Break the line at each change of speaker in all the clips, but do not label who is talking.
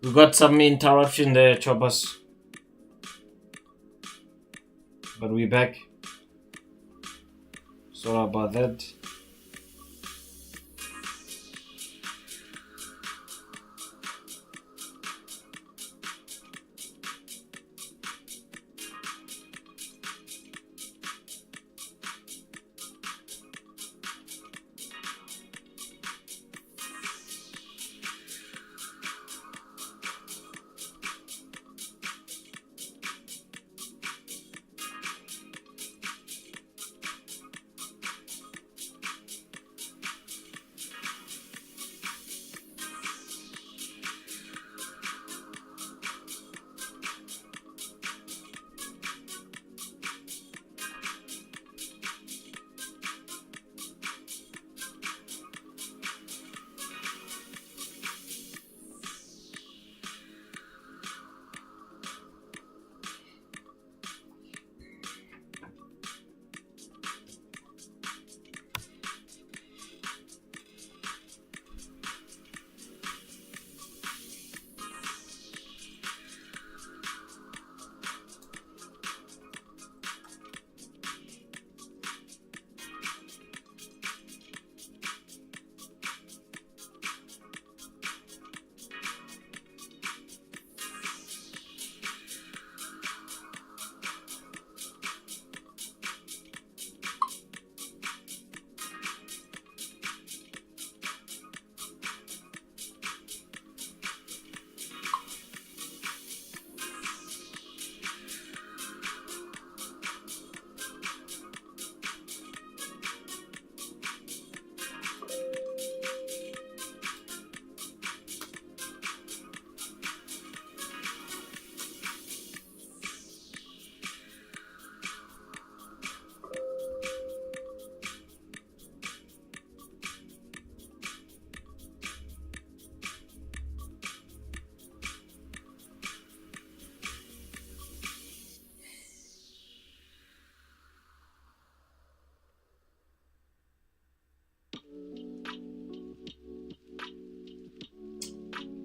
We got some interruption there, choppers, but we're back. Sorry about that.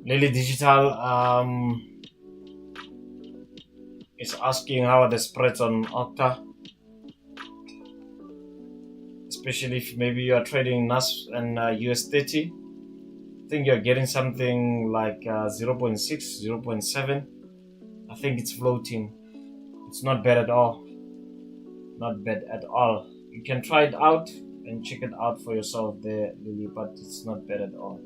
Lily Digital is asking how are the spreads on Octa, especially if maybe you are trading NAS and US30. I think you're getting something like 0.6, 0.7. I think it's floating. It's not bad at all. Not bad at all. You can try it out and check it out for yourself there, Lily, but it's not bad at all.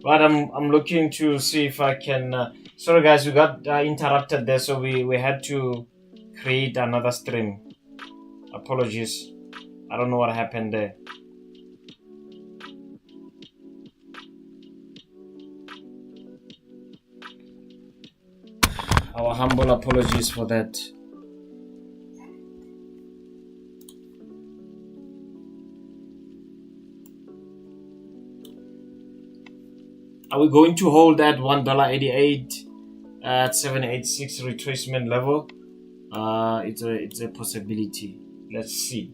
But I'm looking to see if I can. Sorry guys, we got interrupted there, so we had to create another stream. Apologies. I don't know what happened there. Our humble apologies for that. Are we going to hold that $1.88 at 786 retracement level? It's a possibility. Let's see.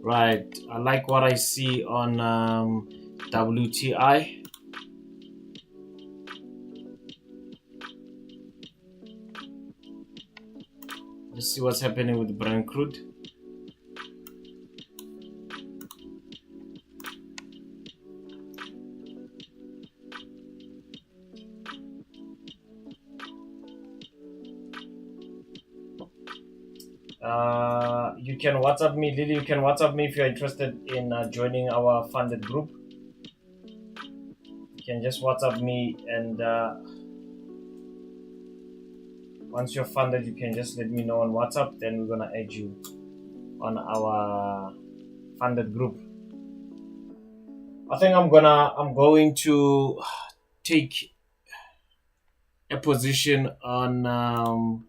Right, I like what I see on WTI. Let's see what's happening with Brent crude. You can WhatsApp me, Lily. You can WhatsApp me if you're interested in joining our funded group. You can just WhatsApp me, and once you're funded, you can just let me know on WhatsApp. Then we're gonna add you on our funded group. I think I'm going to take a position on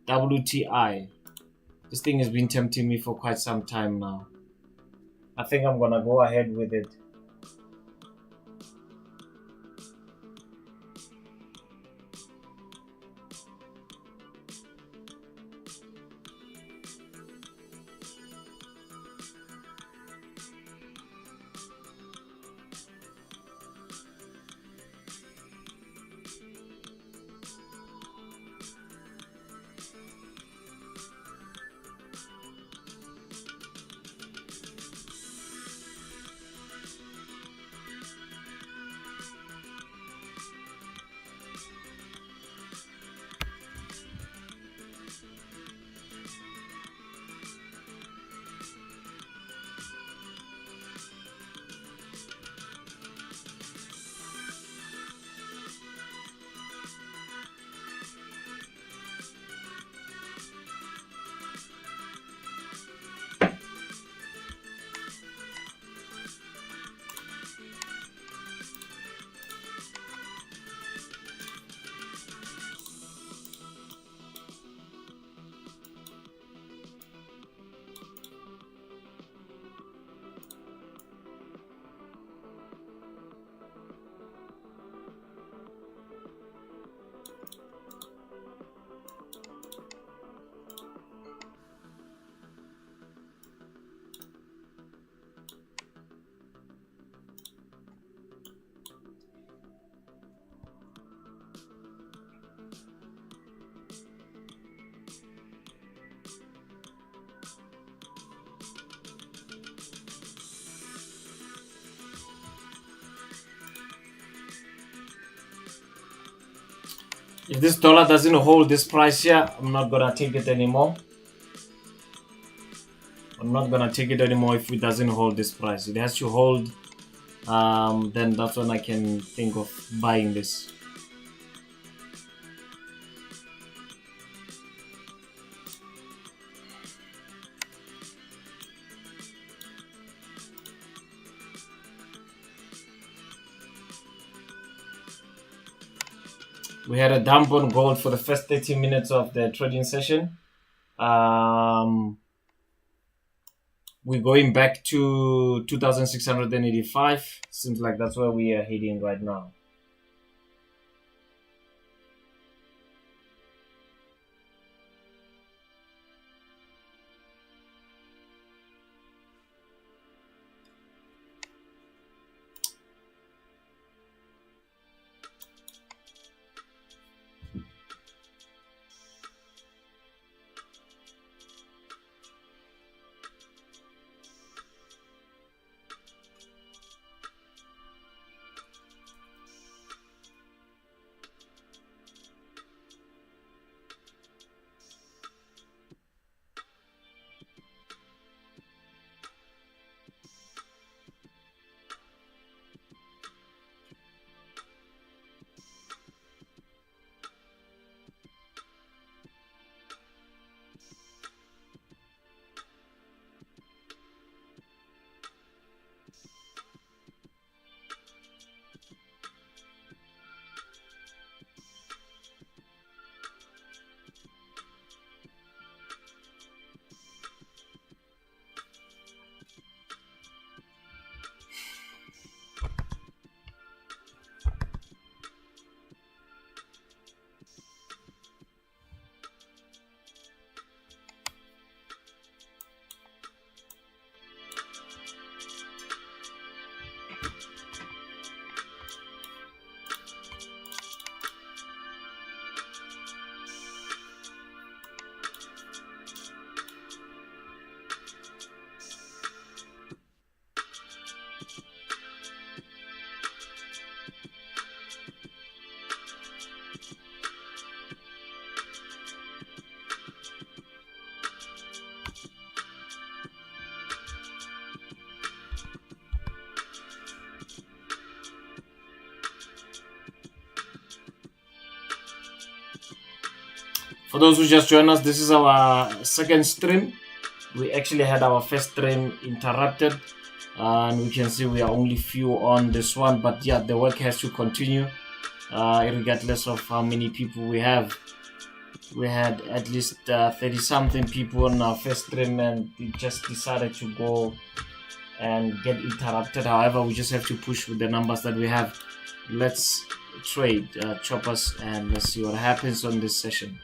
WTI. This thing has been tempting me for quite some time now. I think I'm gonna go ahead with it. If this dollar doesn't hold this price here, I'm not gonna take it anymore. I'm not gonna take it anymore if it doesn't hold this price. It has to hold, then that's when I can think of buying this. We had a dump on gold for the first 30 minutes of the trading session. We're going back to 2,685. Seems like that's where we are heading right now. For those who just joined us, this is our second stream. We actually had our first stream interrupted, and we can see we are only few on this one, but yeah, the work has to continue regardless of how many people we have. We had at least 30 something people on our first stream, and it just decided to go and get interrupted. However, we just have to push with the numbers that we have. Let's trade choppers and let's see what happens on this session.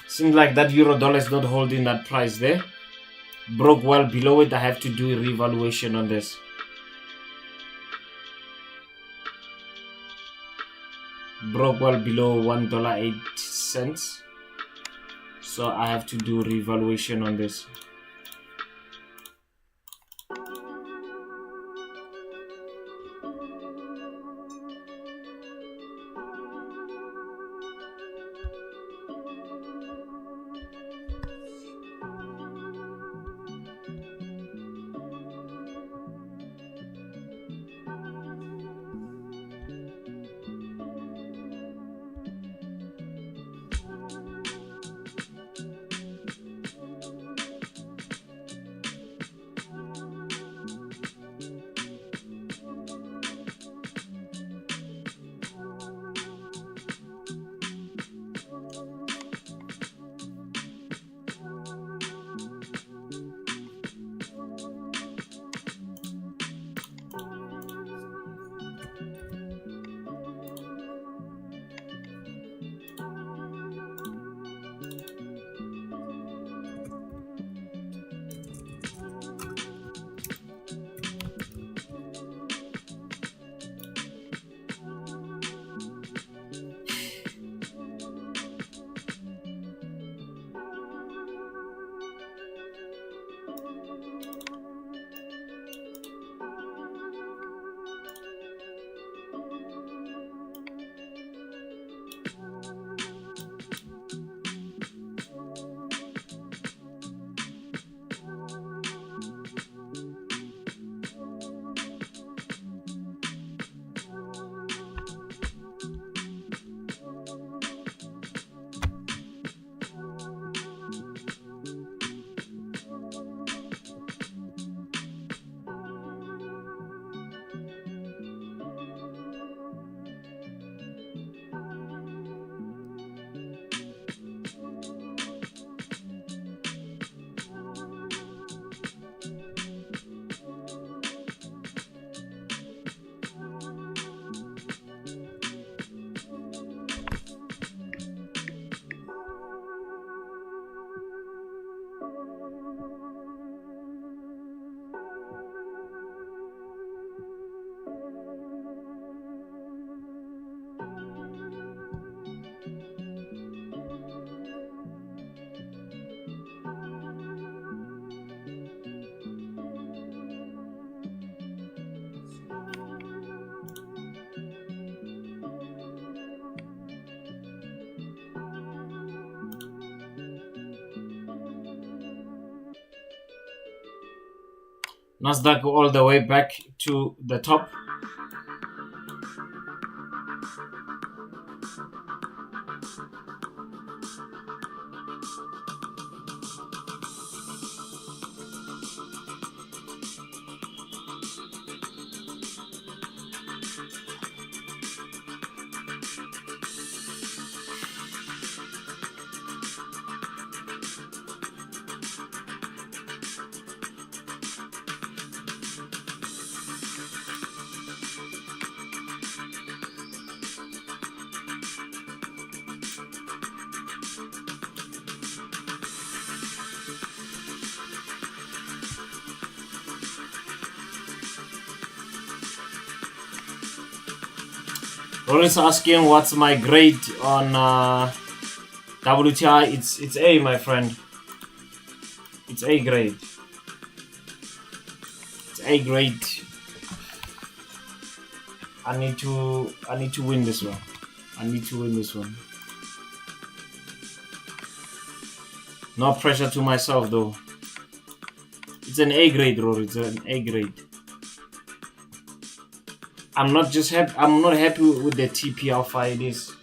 Seems like that euro dollar is not holding that price there. Broke well below it. I have to do a revaluation on this. Broke well below $1.08. So I have to do revaluation on this. NASDAQ all the way back to the top. Rollins asking what's my grade on WTI. It's A, my friend. It's A grade. It's A grade. I need to win this one. I need to win this one. No pressure to myself though. It's an A grade, Rory. It's an A grade. I'm not happy with the TP how far it is.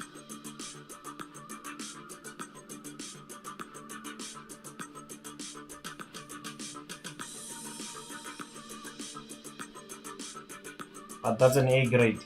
But that's an A grade.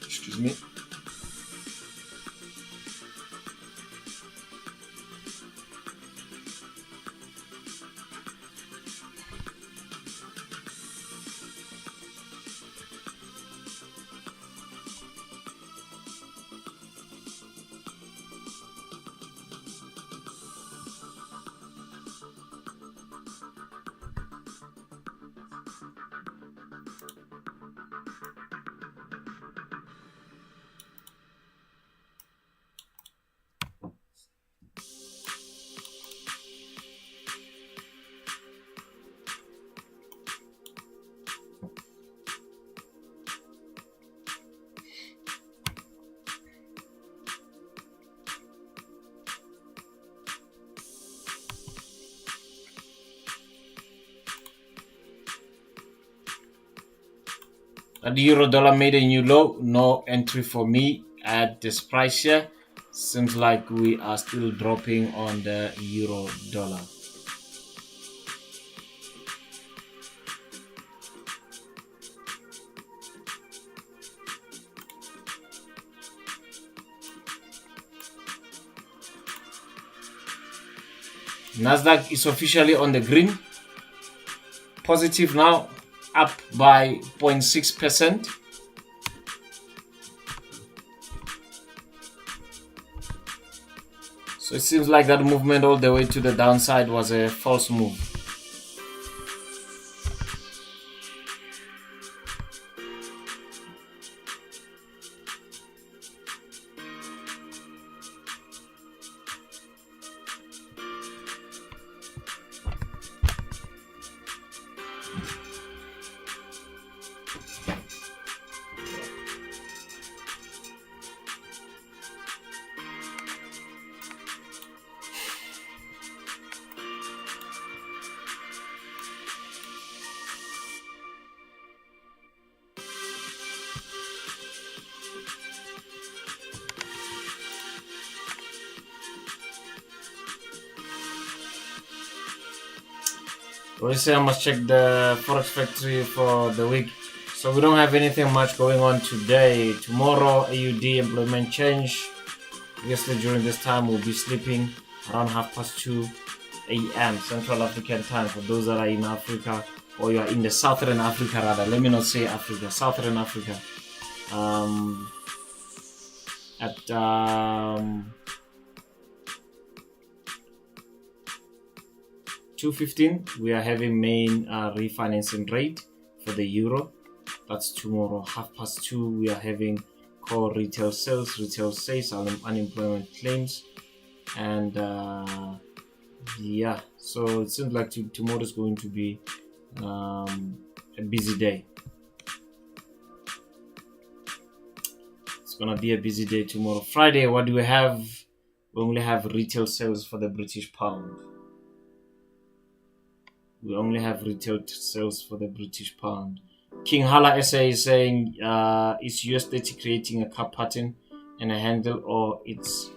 Excuse me. The euro dollar made a new low. No entry for me at this price here. Seems like we are still dropping on the euro dollar. NASDAQ is officially on the green. Positive now, up by 0.6%. So it seems like that movement all the way to the downside was a false move. We say I must check the Forex factory for the week. So we don't have anything much going on today. Tomorrow, AUD employment change. Obviously, during this time, we'll be sleeping around 2:30 a.m. Central African time for those that are in Africa, or you are in the Southern Africa rather. Let me not say Africa, Southern Africa. At 2:15 we are having main refinancing rate for the euro. That's tomorrow. 2:30 we are having core retail sales, unemployment claims, and yeah, so it seems like tomorrow is going to be a busy day. It's gonna be a busy day tomorrow. Friday, what do we have? We only have retail sales for the British pound. We only have retail sales for the British pound. King Hala SA is saying, is US30 creating a cup pattern and a handle, or it's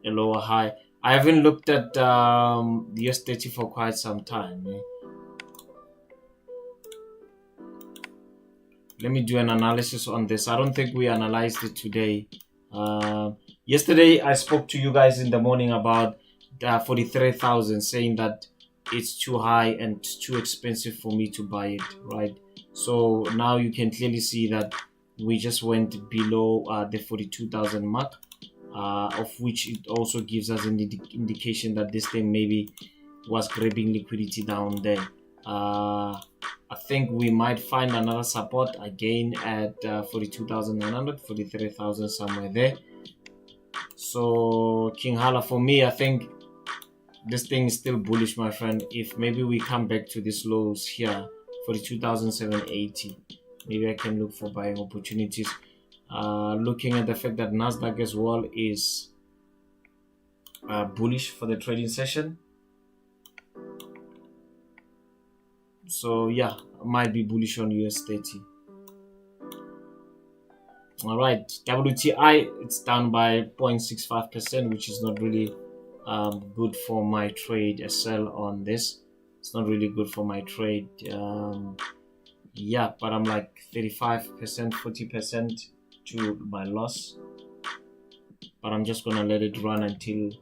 a lower high? I haven't looked at the US30 for quite some time. Let me do an analysis on this. I don't think we analyzed it today. Yesterday, I spoke to you guys in the morning about 43,000, saying that it's too high and too expensive for me to buy it, right? So now you can clearly see that we just went below the 42,000 mark, of which it also gives us an indication that this thing maybe was grabbing liquidity down there. I think we might find another support again at 42,900, 43,000, somewhere there. So King Hala, for me, I think this thing is still bullish, my friend. If maybe we come back to these lows here, 42,780, maybe I can look for buying opportunities. Looking at the fact that NASDAQ as well is bullish for the trading session. So yeah, I might be bullish on US30. All right, WTI, it's down by 0.65%, which is not really good for my trade. A sell on this, it's not really good for my trade. Yeah, but I'm like 35%, 40% to my loss, but I'm just gonna let it run until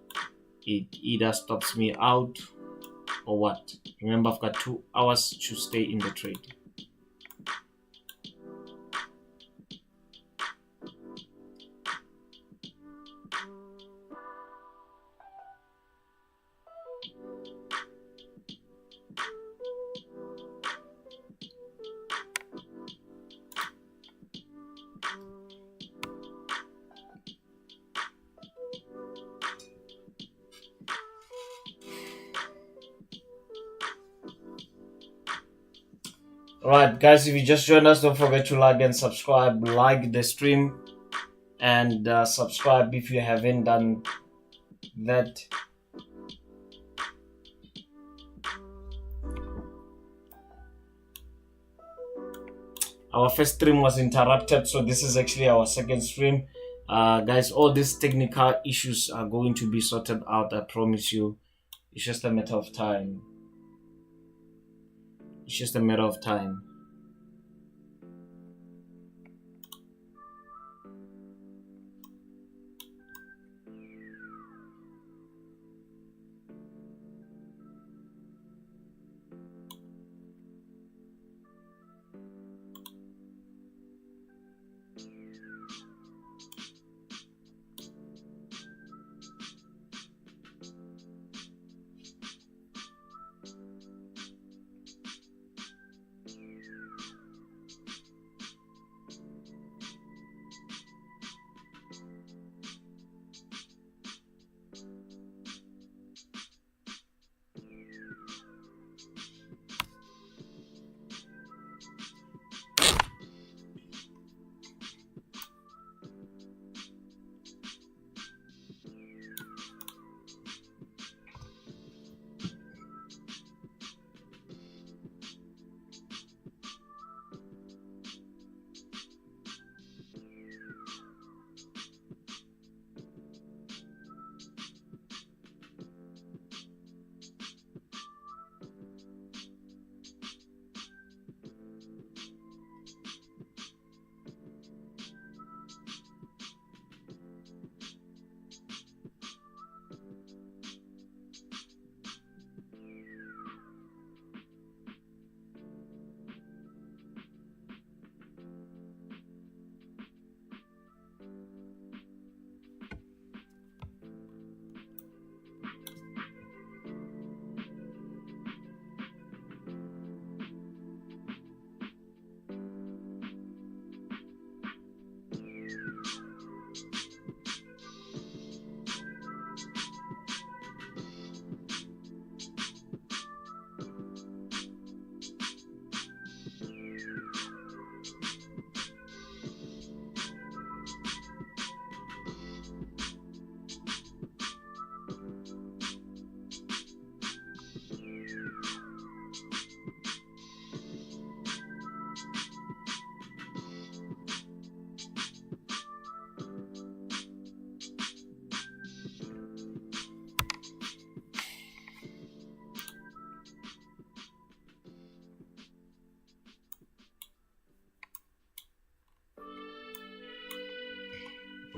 it either stops me out or what. Remember, I've got 2 hours to stay in the trade. Alright guys, if you just joined us, don't forget to like and subscribe. Like the stream and subscribe if you haven't done that. Our first stream was interrupted, so this is actually our second stream. Guys, all these technical issues are going to be sorted out, I promise you. It's just a matter of time. It's just a matter of time.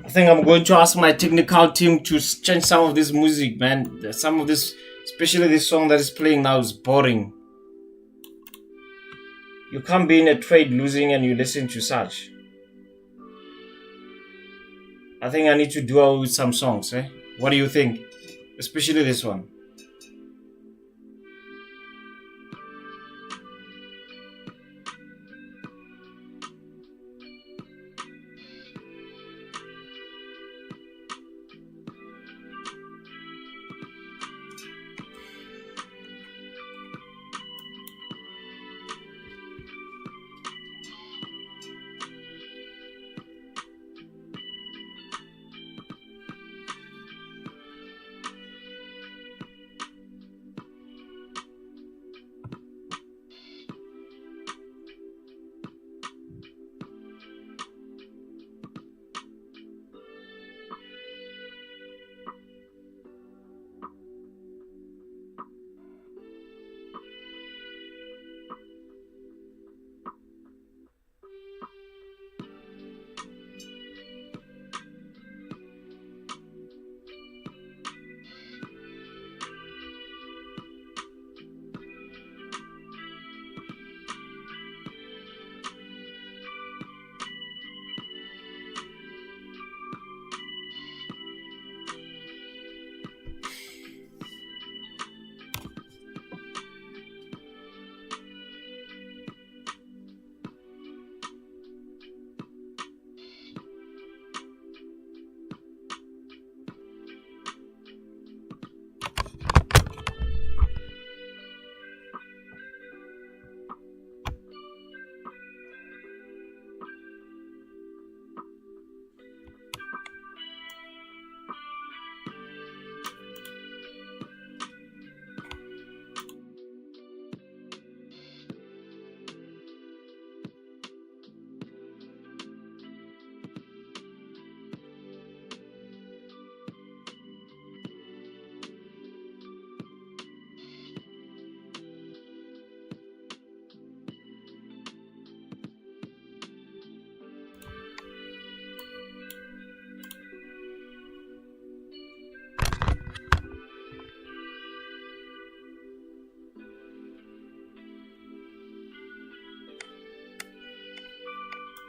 I think I'm going to ask my technical team to change some of this music, man. Some of this, especially this song that is playing now, is boring. You can't be in a trade losing and you listen to such. I think I need to do away with some songs, eh? What do you think? Especially this one.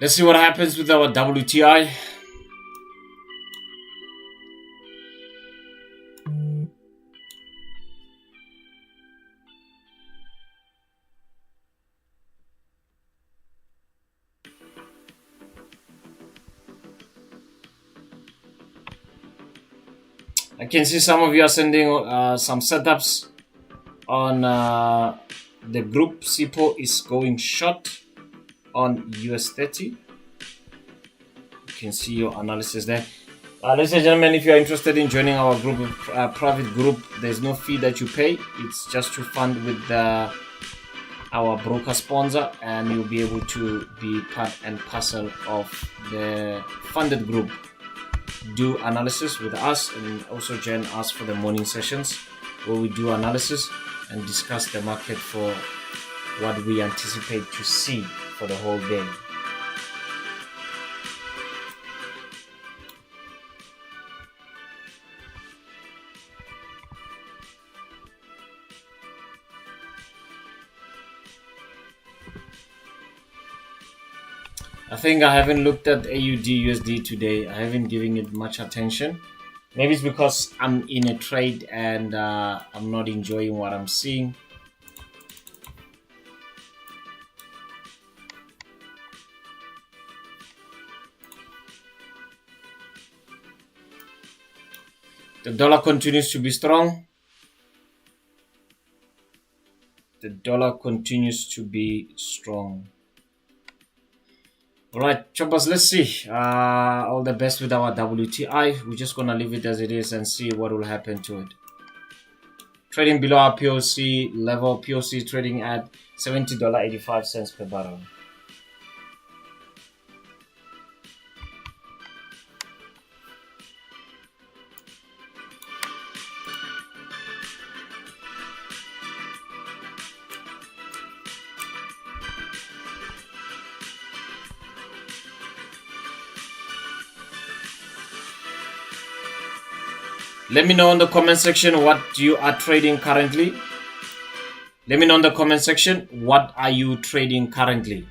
Let's see what happens with our WTI. I can see some of you are sending some setups on the group. SIPO is going short on US30. You can see your analysis there. Ladies and gentlemen, if you are interested in joining our group, private group, there's no fee that you pay. It's just to fund with our broker sponsor, and you'll be able to be part and parcel of the funded group. Do analysis with us and also join us for the morning sessions where we do analysis and discuss the market for what we anticipate to see for the whole day. I think I haven't looked at AUD USD today. I haven't given it much attention. Maybe it's because I'm in a trade and I'm not enjoying what I'm seeing. The dollar continues to be strong. The dollar continues to be strong. All right, choppers, let's see. All the best with our WTI. We're just going to leave it as it is and see what will happen to it. Trading below our POC level. POC trading at $70.85 per barrel. Let me know in the comment section what you are trading currently. Let me know in the comment section what are you trading currently.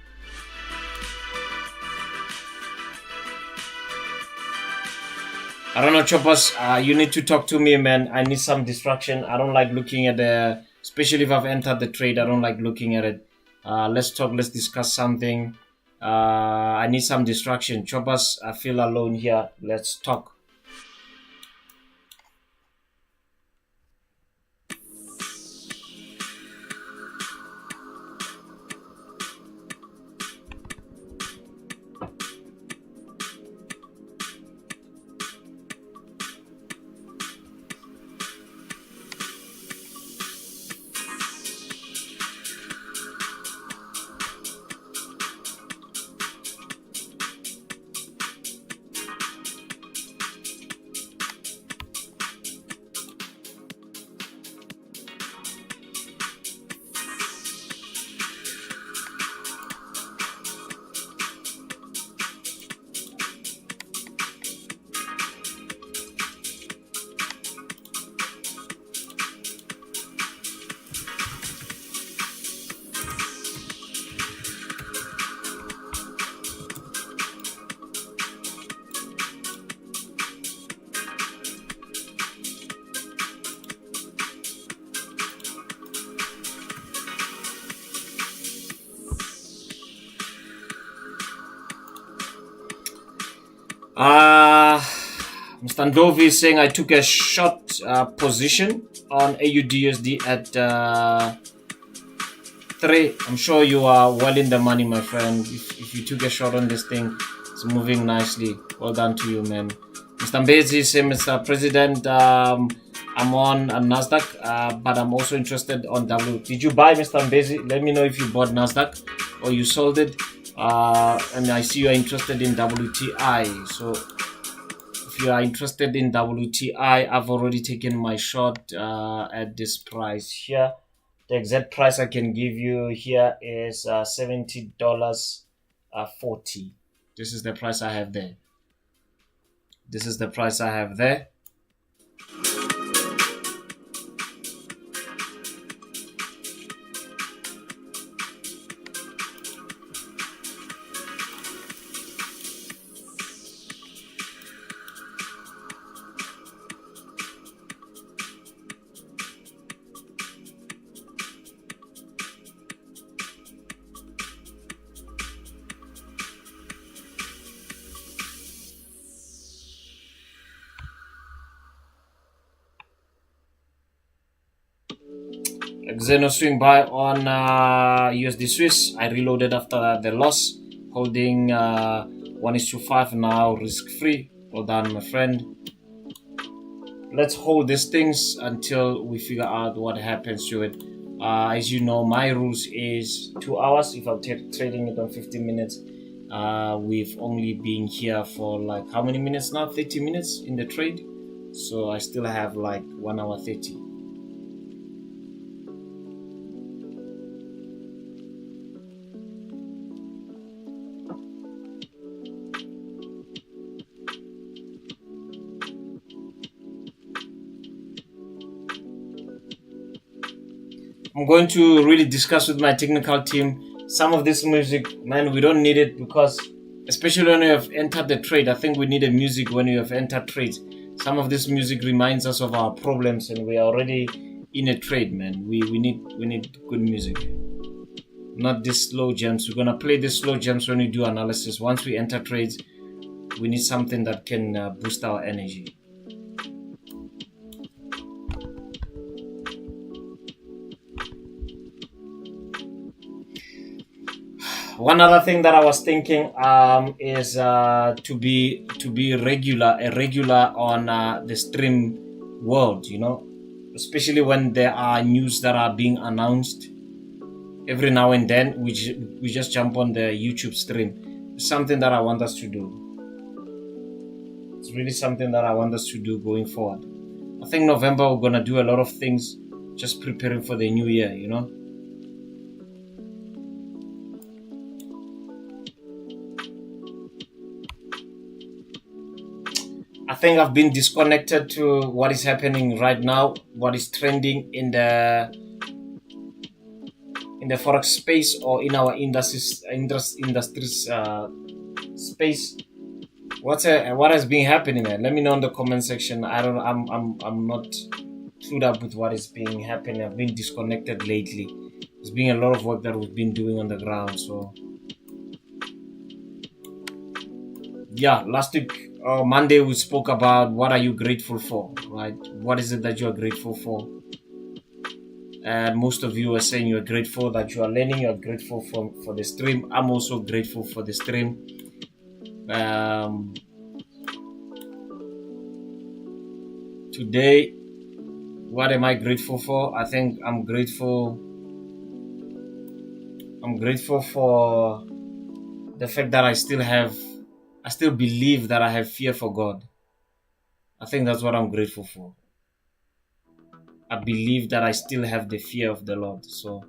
I don't know, choppers. You need to talk to me, man. I need some distraction. I don't like looking at the, especially if I've entered the trade. I don't like looking at it. Let's talk. Let's discuss something. I need some distraction, choppers. I feel alone here. Let's talk. Mr. Ndovi is saying I took a short position on AUDUSD at 3. I'm sure you are well in the money, my friend. If you took a short on this thing, it's moving nicely. Well done to you, man. Mr. Mbezi is saying, Mr. President, I'm on a NASDAQ, but I'm also interested on W. Did you buy, Mr. Mbezi? Let me know if you bought NASDAQ or you sold it. And I see you are interested in WTI. So if you are interested in WTI, I've already taken my short at this price here. The exact price I can give you here is $70.40. This is the price I have there. This is the price I have there. Xeno swing buy on USD Swiss. I reloaded after the loss, holding 1:5 now, risk free. Well done, my friend. Let's hold these things until we figure out what happens to it. As you know, my rules is 2 hours. If I'm trading it on 15 minutes, we've only been here for like how many minutes now? 30 minutes in the trade. So I still have like 1 hour 30. I'm going to really discuss with my technical team some of this music. Man, we don't need it, because especially when you have entered the trade, I think we need a music when you have entered trades. Some of this music reminds us of our problems, and we are already in a trade, man. We need good music, not these slow gems. We're gonna play these slow gems when we do analysis. Once we enter trades, we need something that can boost our energy. One other thing that I was thinking is to be a regular on the stream world, you know, especially when there are news that are being announced. Every now and then we just jump on the YouTube stream. It's something that I want us to do. It's really something that I want us to do going forward. I think November we're gonna do a lot of things, just preparing for the new year, you know. I think I've been disconnected to what is happening right now, what is trending in the Forex space or in our industries space. What has been happening, man? Let me know in the comment section. I'm not clued up with what is being happening. I've been disconnected lately. There's been a lot of work that we've been doing on the ground. So yeah, last week Monday we spoke about what are you grateful for, right? What is it that you are grateful for? And most of you are saying you're grateful that you are learning. You're grateful for the stream. I'm also grateful for the stream. Today, what am I grateful for? I think I'm grateful for the fact that I still believe that I have fear for God. I think that's what I'm grateful for. I believe that I still have the fear of the Lord. So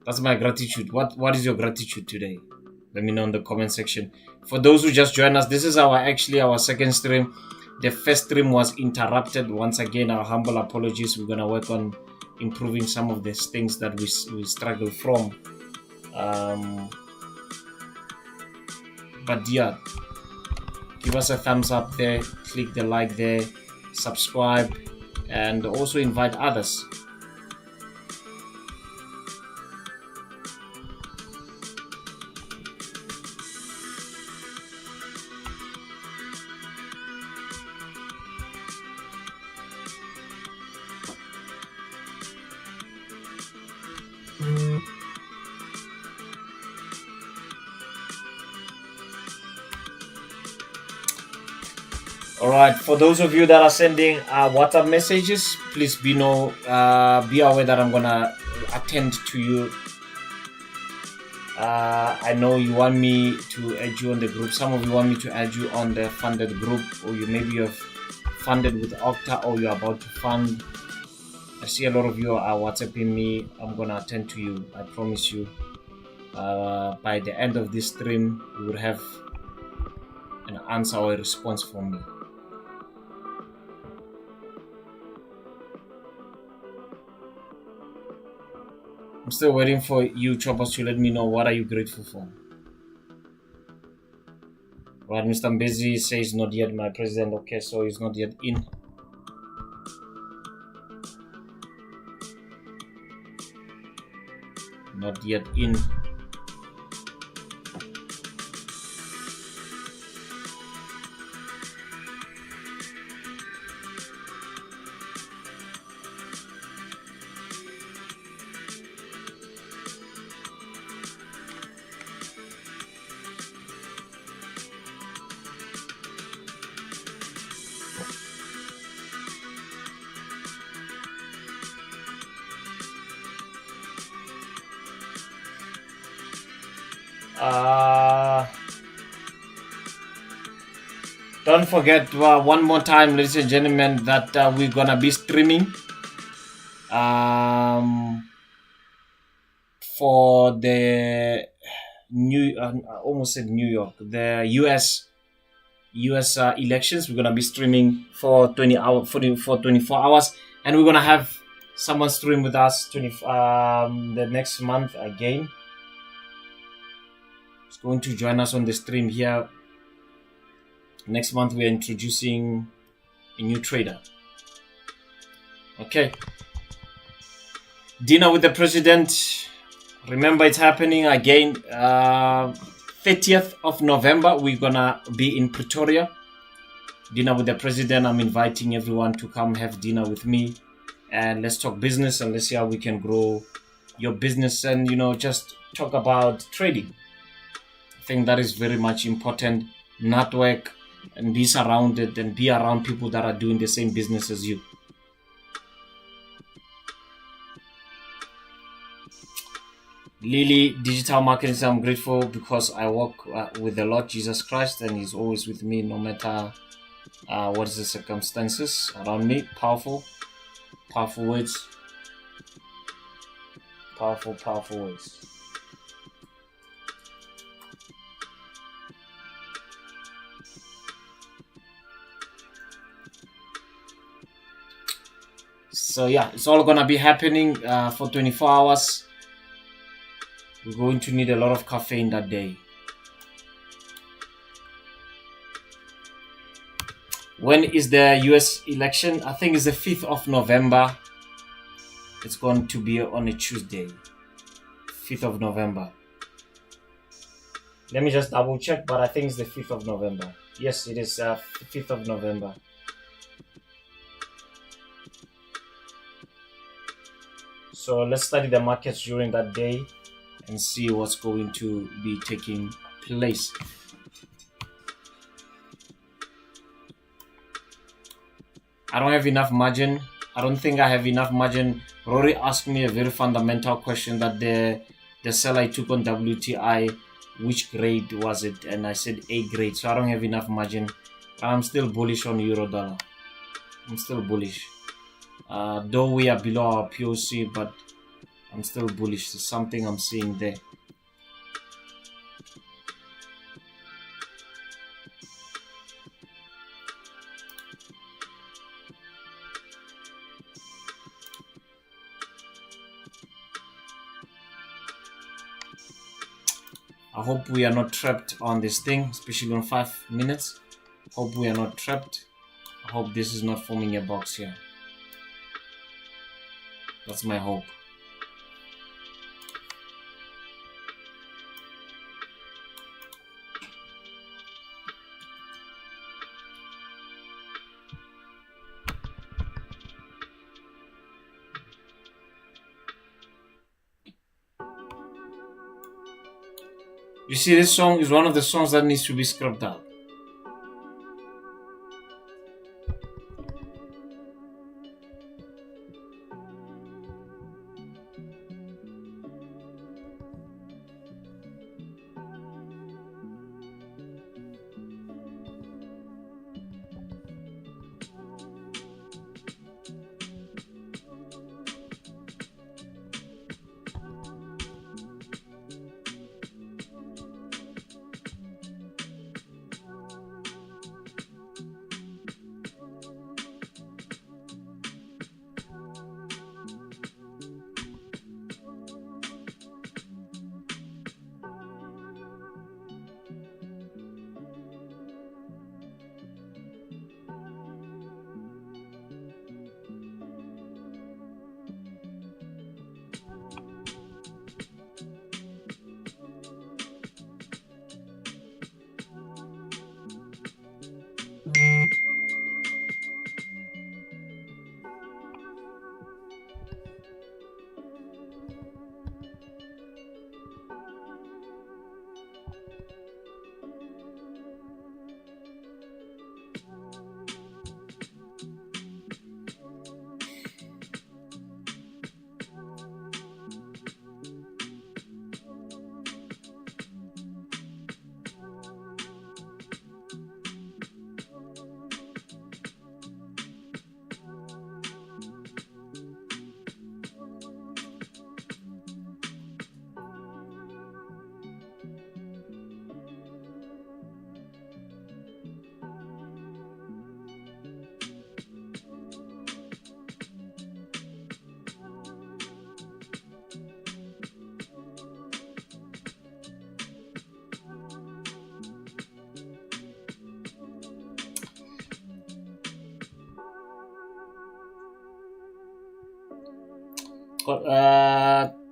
that's my gratitude. What is your gratitude today? Let me know in the comment section. For those who just joined us, this is our second stream. The first stream was interrupted. Once again, our humble apologies. We're gonna work on improving some of these things that we struggle from. But yeah, give us a thumbs up there, click the like there, subscribe, and also invite others. Alright, for those of you that are sending WhatsApp messages, please be aware that I'm gonna attend to you. I know you want me to add you on the group. Some of you want me to add you on the funded group, or maybe you've funded with Octa, or you're about to fund. I see a lot of you are WhatsApping me. I'm gonna attend to you. I promise you. By the end of this stream, you will have an answer or a response from me. I'm still waiting for you, Choppers, to let me know what are you grateful for. Right, Mr. Mbezi says not yet, my president. Okay, so he's not yet in. Not yet in. Don't forget one more time, ladies and gentlemen, that we're gonna be streaming for the I almost said New York, the US elections. We're gonna be streaming for 24 hours, and we're gonna have someone stream with us the next month again. He's going to join us on the stream here. Next month we're introducing a new trader. Okay. Dinner with the president. Remember, it's happening again. 30th of November, we're gonna be in Pretoria. Dinner with the president. I'm inviting everyone to come have dinner with me, and let's talk business and let's see how we can grow your business and just talk about trading. I think that is very much important. Network and be surrounded and be around people that are doing the same business as you. Lily Digital Marketing, I'm grateful because I work with the Lord Jesus Christ and He's always with me no matter what is the circumstances around me. Powerful words. Powerful words. So yeah, it's all gonna be happening for 24 hours. We're going to need a lot of caffeine that day. When is the US election? I think it's the 5th of November. It's going to be on a Tuesday. 5th of November. Let me just double check, but I think it's the 5th of November. Yes, it is 5th of November. So let's study the markets during that day and see what's going to be taking place. I don't have enough margin. I don't think I have enough margin. Rory asked me a very fundamental question that the sell I took on WTI, which grade was it? And I said A grade. So I don't have enough margin. I'm still bullish on euro dollar. I'm still bullish. Though we are below our POC, but I'm still bullish. There's something I'm seeing there. I hope we are not trapped on this thing, especially on 5 minutes. Hope we are not trapped. I hope this is not forming a box here. That's my hope. You see, this song is one of the songs that needs to be scrubbed out.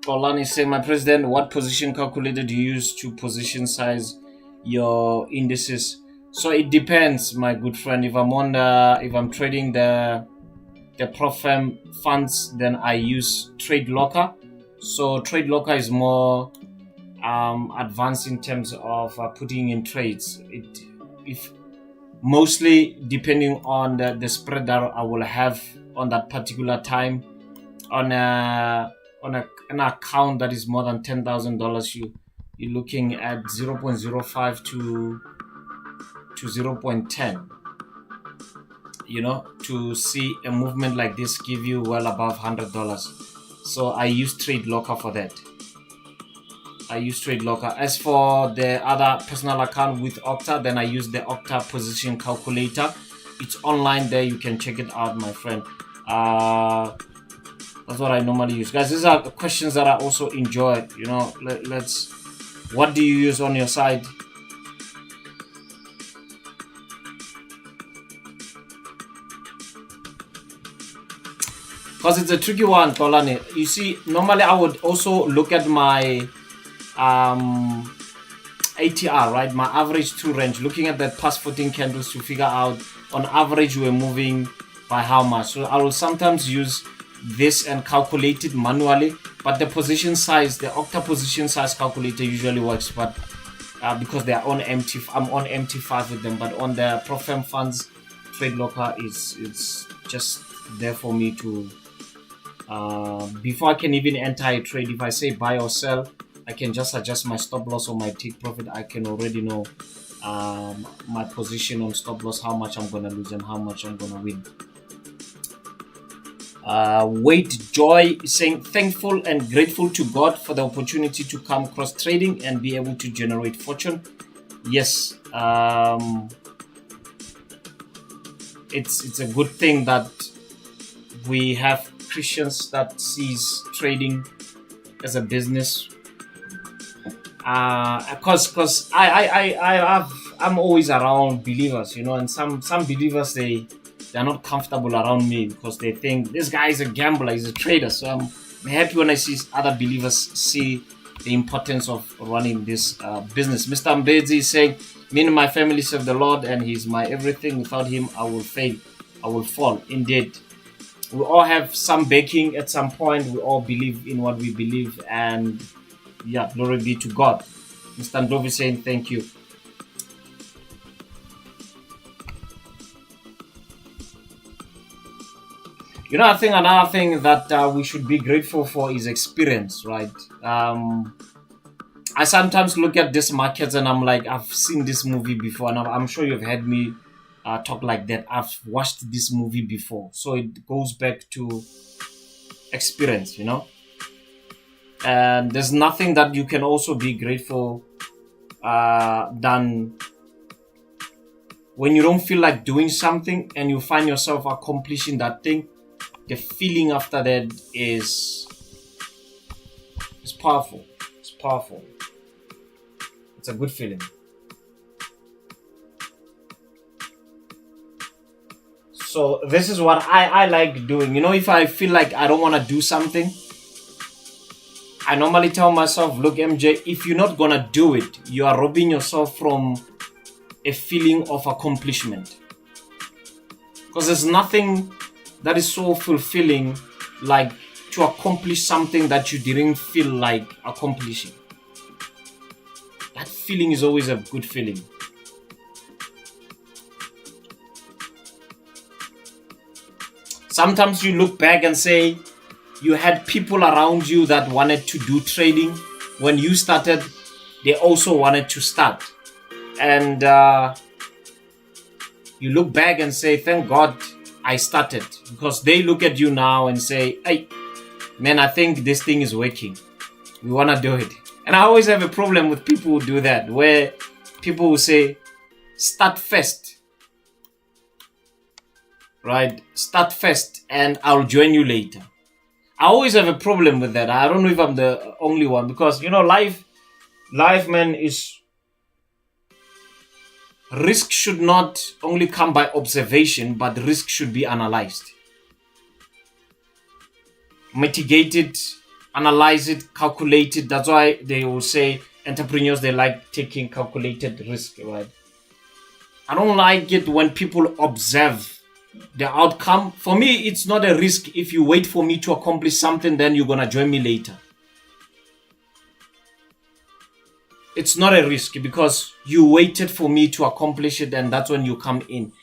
Olani say, my president, what position calculator do you use to position size your indices? So it depends, my good friend. If I'm trading the Profem funds, then I use Trade Locker. So Trade Locker is more advanced in terms of putting in trades. If mostly depending on the spread that I will have on that particular time on an account that is more than $10,000, you're looking at 0.05 to 0.10. To see a movement like this give you well above $100. So I use Trade Locker for that. As for the other personal account with Octa, then I use the Octa position calculator. It's online there. You can check it out, my friend. That's what I normally use. Guys, these are the questions that I also enjoy. What do you use on your side? Because it's a tricky one, Tolani. You see, normally I would also look at my ATR, right? My average true range, looking at that past 14 candles to figure out on average we're moving by how much. So I will sometimes use this and calculate it manually, but the position size, the Octa position size calculator usually works, but because they are on MT, I'm on MT5 with them, but on the Profem funds, Trade Locker it's just there for me to before I can even enter a trade. If I say buy or sell, I can just adjust my stop loss or my take profit. I can already know my position on stop loss, how much I'm gonna lose and how much I'm gonna win. Wait Joy is saying, thankful and grateful to God for the opportunity to come across trading and be able to generate fortune. Yes, it's a good thing that we have Christians that sees trading as a business. Cause I'm always around believers, and some believers they're not comfortable around me because they think this guy is a gambler, he's a trader. So I'm happy when I see other believers see the importance of running this business. Mr. Mbedzi is saying, me and my family serve the Lord and he's my everything. Without him, I will fail. I will fall. Indeed. We all have some backing at some point. We all believe in what we believe. And yeah, glory be to God. Mr. Ndov is saying, thank you. I think another thing that we should be grateful for is experience, right? I sometimes look at these markets and I'm like, I've seen this movie before, and I'm sure you've heard me talk like that. I've watched this movie before. So it goes back to experience, And there's nothing that you can also be grateful than when you don't feel like doing something and you find yourself accomplishing that thing. The feeling after that is powerful. It's powerful. It's a good feeling. So this is what I like doing. If I feel like I don't want to do something, I normally tell myself, look, MJ, if you're not going to do it, you are robbing yourself from a feeling of accomplishment. Because there's nothing that is so fulfilling like to accomplish something that you didn't feel like accomplishing. That feeling is always a good feeling. Sometimes you look back and say you had people around you that wanted to do trading. When you started, they also wanted to start. And you look back and say, thank God I started, because they look at you now and say, hey, man, I think this thing is working. We want to do it. And I always have a problem with people who do that, where people will say, start first. Right? Start first and I'll join you later. I always have a problem with that. I don't know if I'm the only one, because, life, man, is... Risk should not only come by observation, but risk should be analyzed. mitigate it, analyze it, calculate it. That's why they will say entrepreneurs, they like taking calculated risk, right? I don't like it when people observe the outcome. For me, it's not a risk if you wait for me to accomplish something, then you're going to join me later. It's not a risk because you waited for me to accomplish it, and that's when you come in.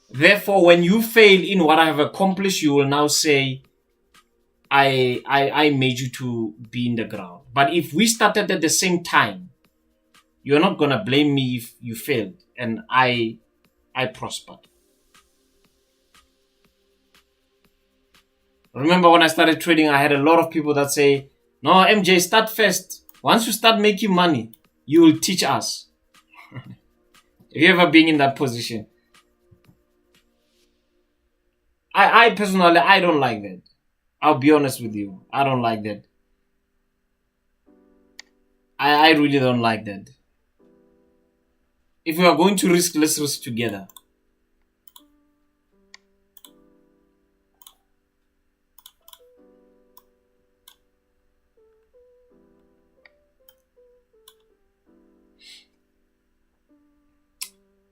Therefore, when you fail in what I have accomplished, you will now say, I made you to be in the ground. But if we started at the same time, you're not going to blame me if you failed and I prospered. Remember when I started trading, I had a lot of people that say, no, MJ, start first. Once you start making money, you will teach us. Have you ever been in that position? I personally, I don't like that. I'll be honest with you. I don't like that. I really don't like that. If we are going to risk, let's risk together.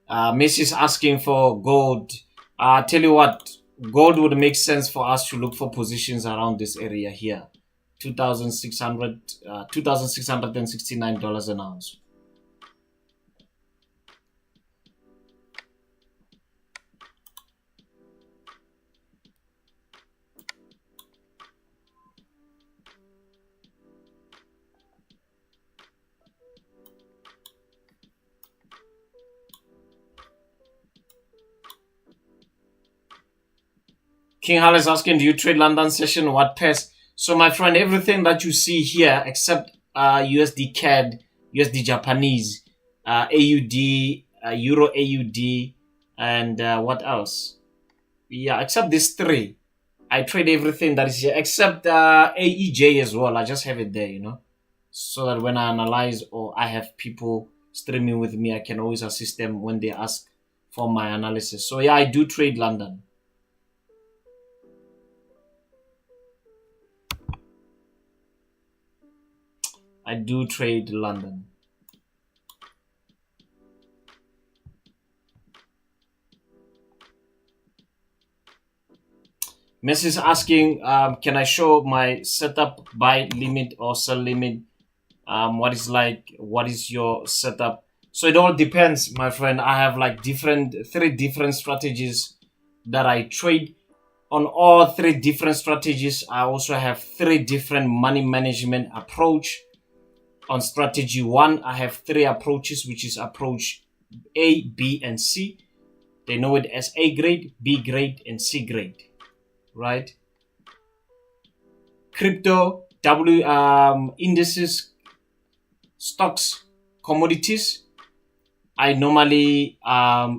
Messi is asking for gold. Tell you what, gold would make sense for us to look for positions around this area here. $2,669 an ounce. King Hal is asking, do you trade London session? What pairs? So my friend, everything that you see here except USD CAD, USD Japanese, AUD, Euro AUD, and what else? Yeah, except these three. I trade everything that is here except AEJ as well. I just have it there, you know, so that when I analyze or I have people streaming with me, I can always assist them when they ask for my analysis. So yeah, I do trade London. I do trade London. Messi is asking, can I show my setup buy limit or sell limit? What is your setup? So it all depends, my friend. I have like three different strategies that I trade. On all three different strategies, I also have three different money management approach. On strategy 1, I have 3 approaches, which is approach A, B, and C. They know it as A grade, B grade, and C grade, right? Crypto, indices, stocks, commodities. I normally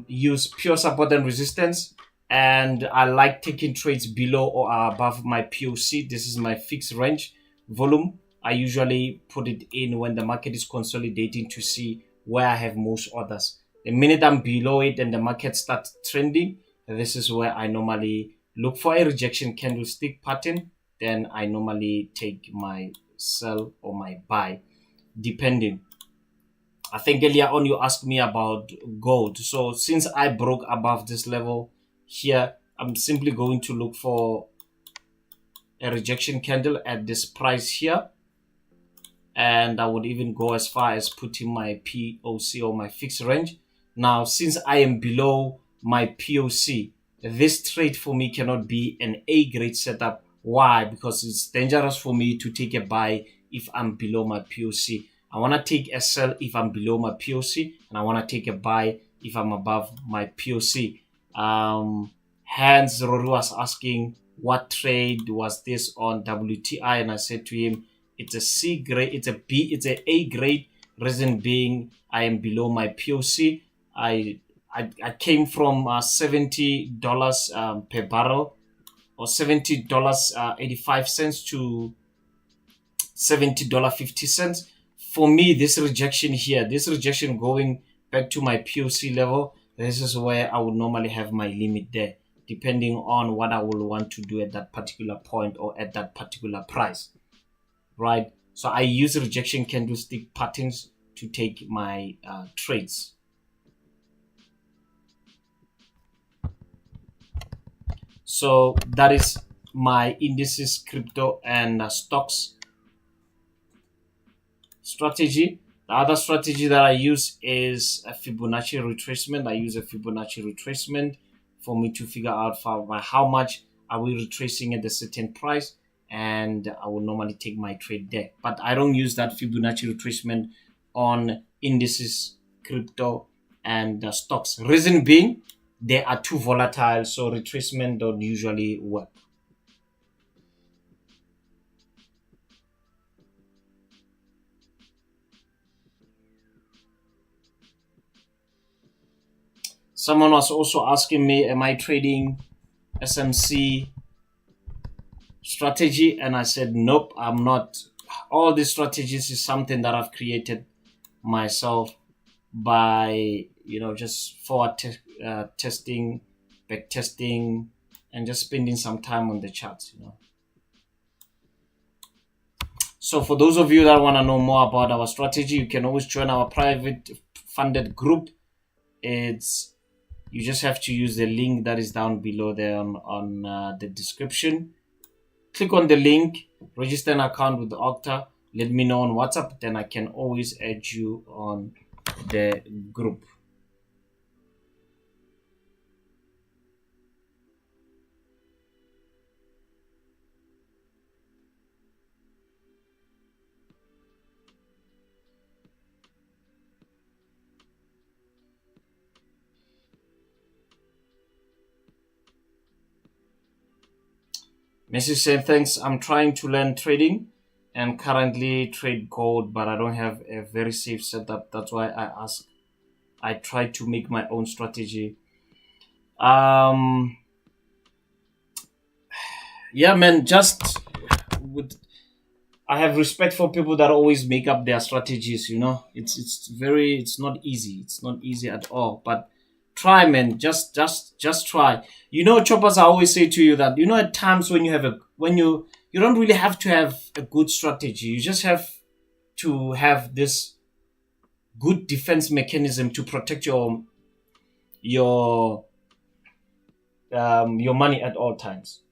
use pure support and resistance, and I like taking trades below or above my POC. This is my fixed range volume. I usually put it in when the market is consolidating to see where I have most orders. The minute I'm below it and the market starts trending, this is where I normally look for a rejection candlestick pattern. Then I normally take my sell or my buy, depending. I think earlier on you asked me about gold. So since I broke above this level here, I'm simply going to look for a rejection candle at this price here. And I would even go as far as putting my POC or my fixed range. Now, since I am below my POC, this trade for me cannot be an A grade setup. Why? Because it's dangerous for me to take a buy if I'm below my POC. I want to take a sell if I'm below my POC, and I want to take a buy if I'm above my POC. Hans Rory was asking what trade was this on WTI, and I said to him, it's a C grade, it's a A grade. Reason being, I am below my POC. I came from $70 per barrel, or $70.85 to $70.50. For me, this rejection here, this rejection going back to my POC level, this is where I would normally have my limit there, depending on what I will want to do at that particular point or at that particular price, right? So I use rejection candlestick patterns to take my trades. So that is my indices, crypto, and stocks strategy. The other strategy that I use is a Fibonacci retracement. I use a Fibonacci retracement for me to figure out how much are we retracing at a certain price, and I will normally take my trade there. But I don't use that Fibonacci retracement on indices, crypto, and stocks. Reason being, they are too volatile, so retracement don't usually work. Someone was also asking me, am I trading SMC strategy? And I said, nope, I'm not. All these strategies is something that I've created myself by, just forward testing, back testing, and just spending some time on the charts, So for those of you that want to know more about our strategy, you can always join our private funded group. You just have to use the link that is down below there on the description. Click on the link, register an account with Okta, let me know on WhatsApp, then I can always add you on the group. Message saying, thanks, I'm trying to learn trading and currently trade gold, but I don't have a very safe setup. That's why I try to make my own strategy. Yeah, man, I have respect for people that always make up their strategies, it's not easy. It's not easy at all, but try, man. Just try. Choppers, I always say to you that, at times when you don't really have to have a good strategy. You just have to have this good defense mechanism to protect your money at all times.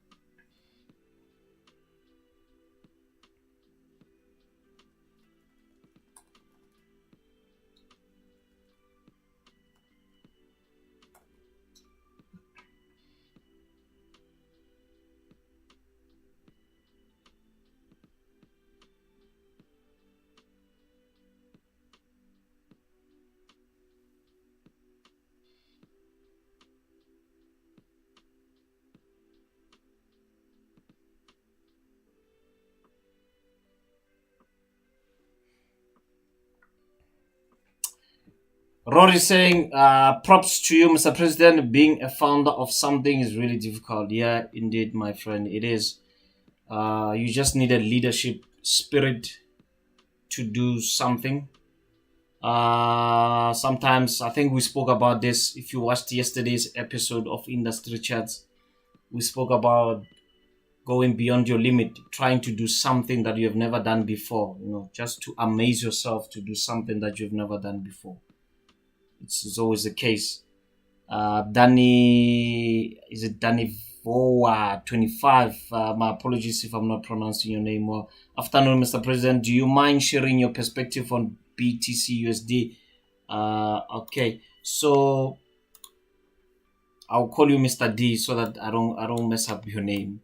Rory saying, props to you, Mr. President. Being a founder of something is really difficult. Yeah, indeed, my friend, it is. You just need a leadership spirit to do something. Sometimes, I think we spoke about this. If you watched yesterday's episode of Industry Chats, we spoke about going beyond your limit, trying to do something that you have never done before, just to amaze yourself to do something that you've never done before. It's always the case. Danny Voa 25. My apologies if I'm not pronouncing your name well. Afternoon, Mr. President. Do you mind sharing your perspective on BTC USD? Okay, so I'll call you Mr. D so that I don't mess up your name.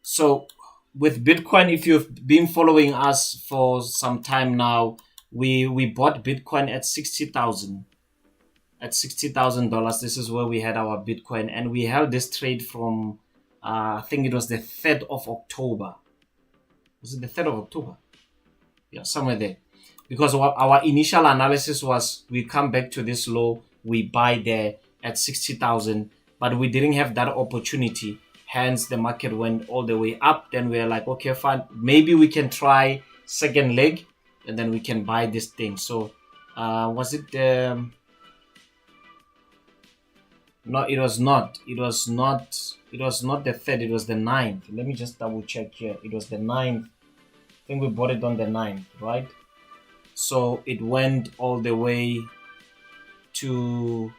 So with Bitcoin, if you've been following us for some time now, we bought Bitcoin at 60,000. At $60,000, this is where we had our Bitcoin, and we held this trade from I think it was the 3rd of October. Was it the 3rd of October? Yeah, somewhere there. Because our initial analysis was we come back to this low, we buy there at 60,000, but we didn't have that opportunity. Hence, the market went all the way up. Then we're like, okay, fine, maybe we can try second leg, and then we can buy this thing. So, was it No, it was not. It was not. It was not the 3rd. It was the 9th. Let me just double check here. It was the 9th. I think we bought it on the 9th, right? So it went all the way to,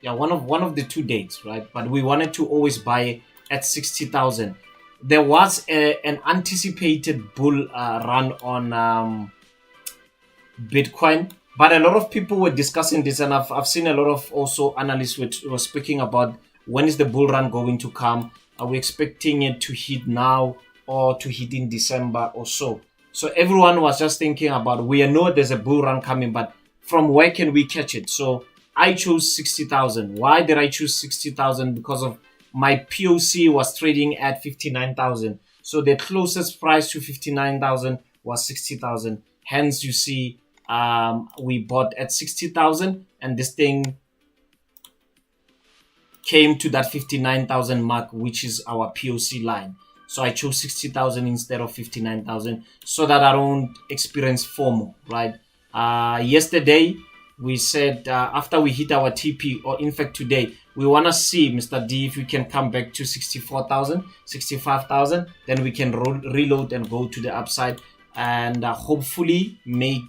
yeah, one of the 2 dates, right? But we wanted to always buy at 60,000. There was an anticipated bull run on Bitcoin, but a lot of people were discussing this, and I've seen a lot of also analysts were speaking about when is the bull run going to come. Are we expecting it to hit now or to hit in December or so? So everyone was just thinking about, we know there's a bull run coming, but from where can we catch it? So I chose 60,000. Why did I choose 60,000? Because of my POC was trading at 59,000. So the closest price to 59,000 was 60,000. Hence, you see, we bought at 60,000, and this thing came to that 59,000 mark, which is our POC line. So I chose 60,000 instead of 59,000 so that I don't experience FOMO, right? Yesterday, we said after we hit our TP, or in fact today, we want to see, Mr. D, if we can come back to 64,000, 65,000, then we can reload and go to the upside, and hopefully make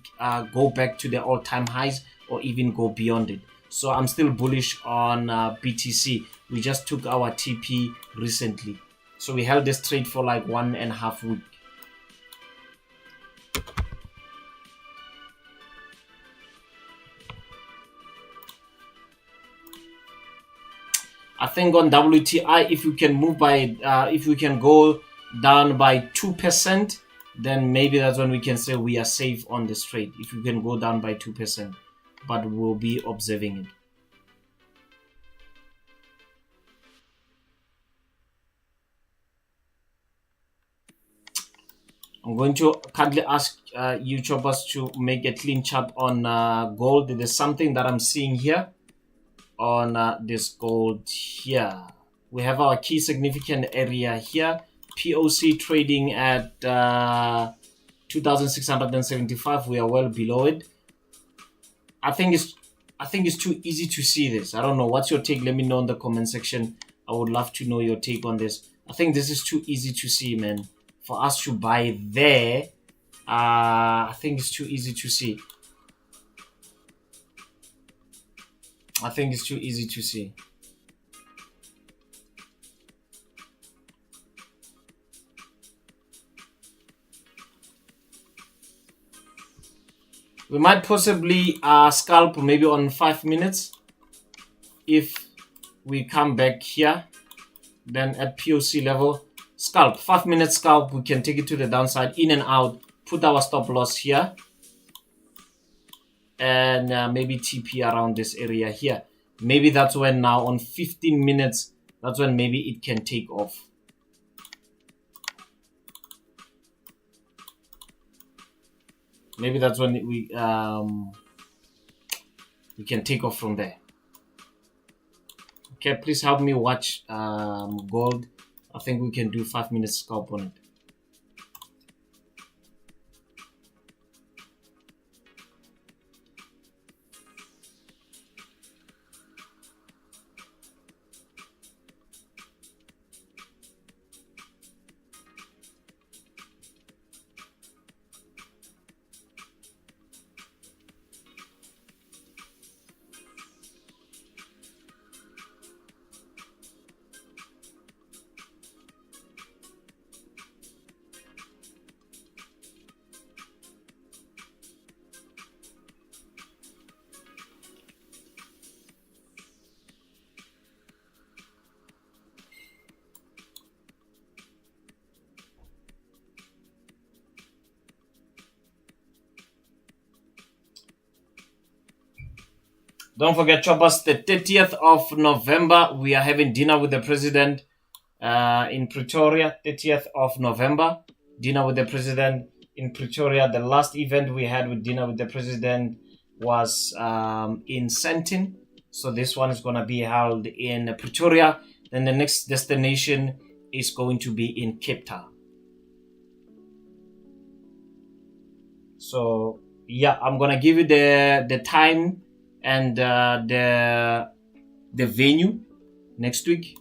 go back to the all-time highs or even go beyond it. So I'm still bullish on BTC. We just took our TP recently. So we held this trade for like 1.5 weeks. I think on WTI, if you can move by, if we can go down by 2%, then maybe that's when we can say we are safe on this trade. If you can go down by 2%, but we'll be observing it. I'm going to kindly ask you choppers to make a clean chart on gold. There's something that I'm seeing here on this gold here. We have our key significant area here. POC trading at 2,675. We are well below it. I think it's too easy to see this. I don't know. What's your take? Let me know in the comment section. I would love to know your take on this. I think this is too easy to see, man. For us to buy there, I think it's too easy to see. I think it's too easy to see. We might possibly scalp maybe on 5 minutes. If we come back here, then at POC level, scalp, 5 minute scalp, we can take it to the downside, in and out, put our stop loss here, and maybe TP around this area here. Maybe that's when now on 15 minutes, that's when maybe it can take off. Maybe that's when we can take off from there. Okay, please help me watch gold. I think we can do 5 minutes scalp on it. Don't forget, choppers, the 30th of November, we are having dinner with the president in Pretoria. 30th of November, dinner with the president in Pretoria. The last event we had with dinner with the president was in Sandton. So this one is going to be held in Pretoria. Then the next destination is going to be in Cape Town. So yeah, I'm going to give you the time and the venue. next week.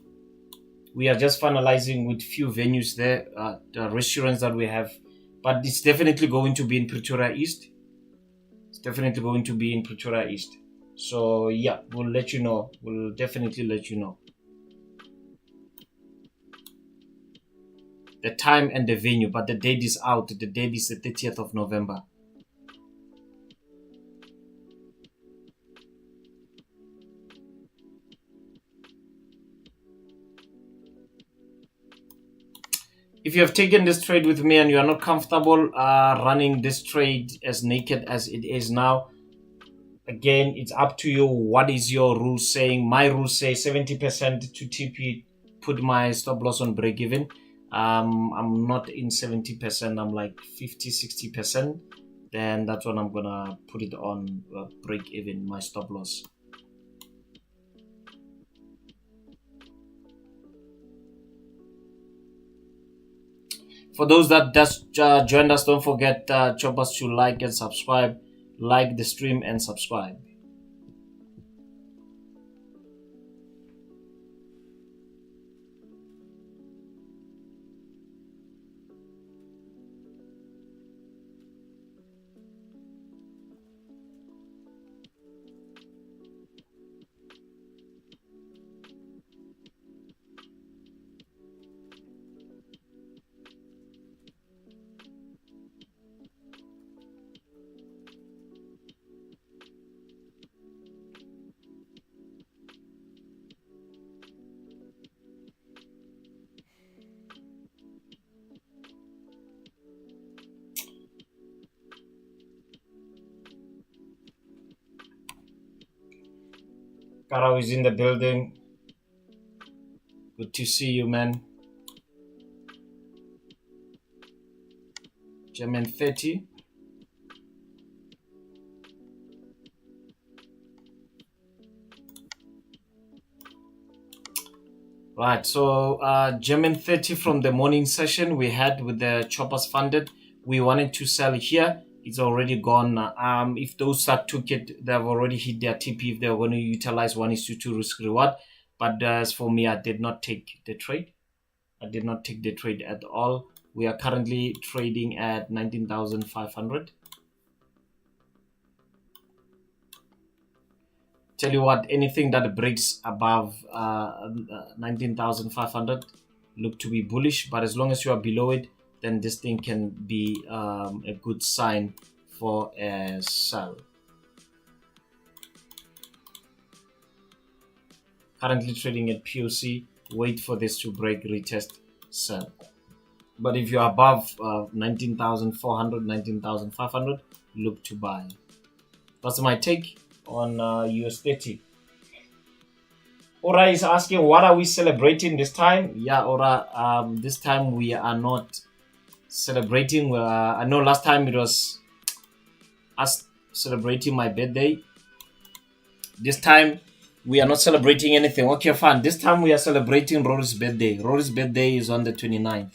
We are just finalizing with few venues there, the restaurants that we have, but it's definitely going to be in Pretoria East. It's definitely going to be in Pretoria East. So yeah, we'll let you know. We'll definitely let you know the time and the venue, but the date is out. The date is the 30th of November. If you have taken this trade with me and you are not comfortable running this trade as naked as it is now, again, it's up to you. What is your rule saying? My rules say 70% to TP, put my stop loss on break even. I'm not in 70%, I'm like 50-60%. Then that's when I'm gonna put it on break even, my stop loss. For those that just joined us, don't forget choppers to like and subscribe. Like the stream and subscribe. Karao is in the building. Good to see you, man. German 30. Right, so German 30 from the morning session we had with the choppers funded. We wanted to sell here. It's already gone. If those that took it, they've already hit their TP if they're going to utilize 1:2 risk reward. But as for me, I did not take the trade. I did not take the trade at all. We are currently trading at 19,500. Tell you what, anything that breaks above 19,500 look to be bullish. But as long as you are below it, then this thing can be a good sign for a sell. Currently trading at POC. Wait for this to break, retest, sell. But if you're above 19,400, 19,500, look to buy. That's my take on US30. Ora is asking, what are we celebrating this time? Yeah, Ora, this time we are not celebrating. I know last time it was us celebrating my birthday. This time we are not celebrating anything. Okay, fine. This time we are celebrating Rory's birthday. Rory's birthday is on the 29th.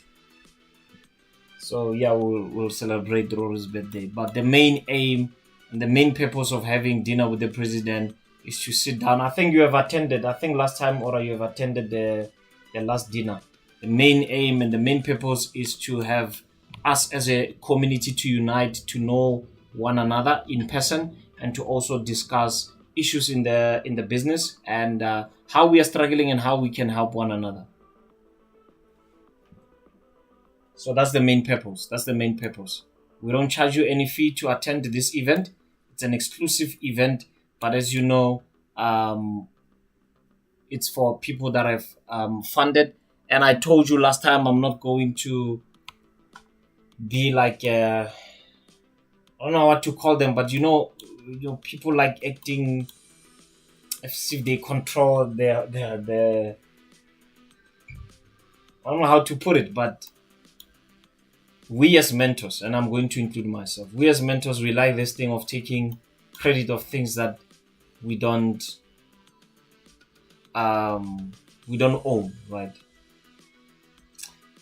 So yeah, we'll celebrate Rory's birthday. But the main aim and the main purpose of having dinner with the president is to sit down. I think you have attended. I think last time, Ora, you have attended the last dinner. The main aim and the main purpose is to have us as a community to unite, to know one another in person, and to also discuss issues in the business and how we are struggling and how we can help one another. So that's the main purpose. That's the main purpose. We don't charge you any fee to attend this event. It's an exclusive event, but as you know, it's for people that have funded. And I told you last time, I'm not going to be like I don't know what to call them, but you know people like acting as if they control their I don't know how to put it, but we as mentors, and I'm going to include myself, we as mentors, we like this thing of taking credit of things that we don't own, right?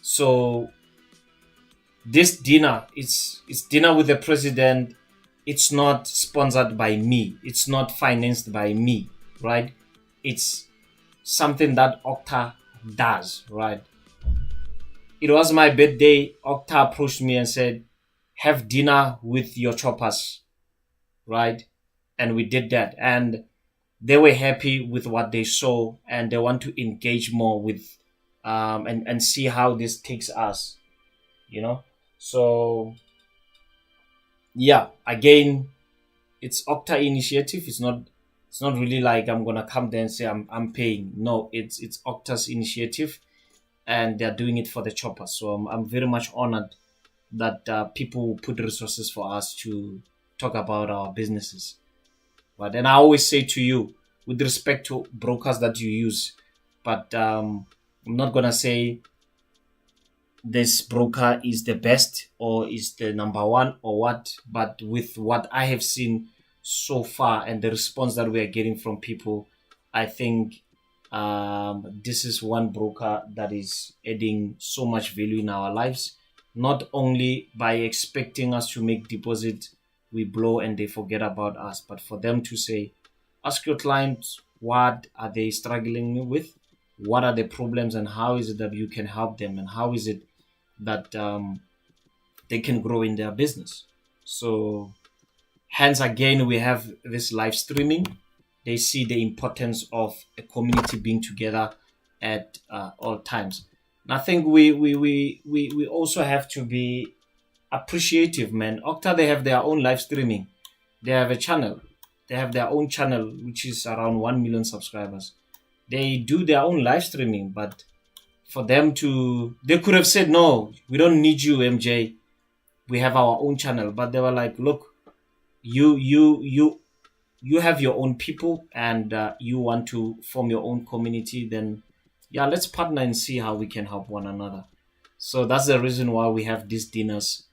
So this dinner, it's dinner with the president. It's not sponsored by me. It's not financed by me, right? It's something that Okta does, right? It was my birthday. Okta approached me and said, have dinner with your choppers, right? And we did that. And they were happy with what they saw, and they want to engage more with and see how this takes us, you know. So yeah, again, it's Okta initiative. It's not really like I'm gonna come there and say I'm paying. No, it's Okta's initiative, and they're doing it for the choppers. So I'm very much honored that people put resources for us to talk about our businesses. But and I always say to you, with respect to brokers that you use, but I'm not gonna say this broker is the best or is the number one or what, but with what I have seen so far and the response that we are getting from people, I think this is one broker that is adding so much value in our lives, not only by expecting us to make deposit, we blow and they forget about us, but for them to say, ask your clients what are they struggling with, what are the problems, and how is it that you can help them, and how is it that they can grow in their business. So hence again, we have this live streaming. They see the importance of a community being together at all times. And I think we also have to be appreciative, man. Okta, they have their own live streaming. They have a channel. They have their own channel, which is around 1 million subscribers. They do their own live streaming, but for them to, they could have said, no, we don't need you, MJ. We have our own channel. But they were like, look, you have your own people, and you want to form your own community, then yeah, let's partner and see how we can help one another. So that's the reason why we have these dinners.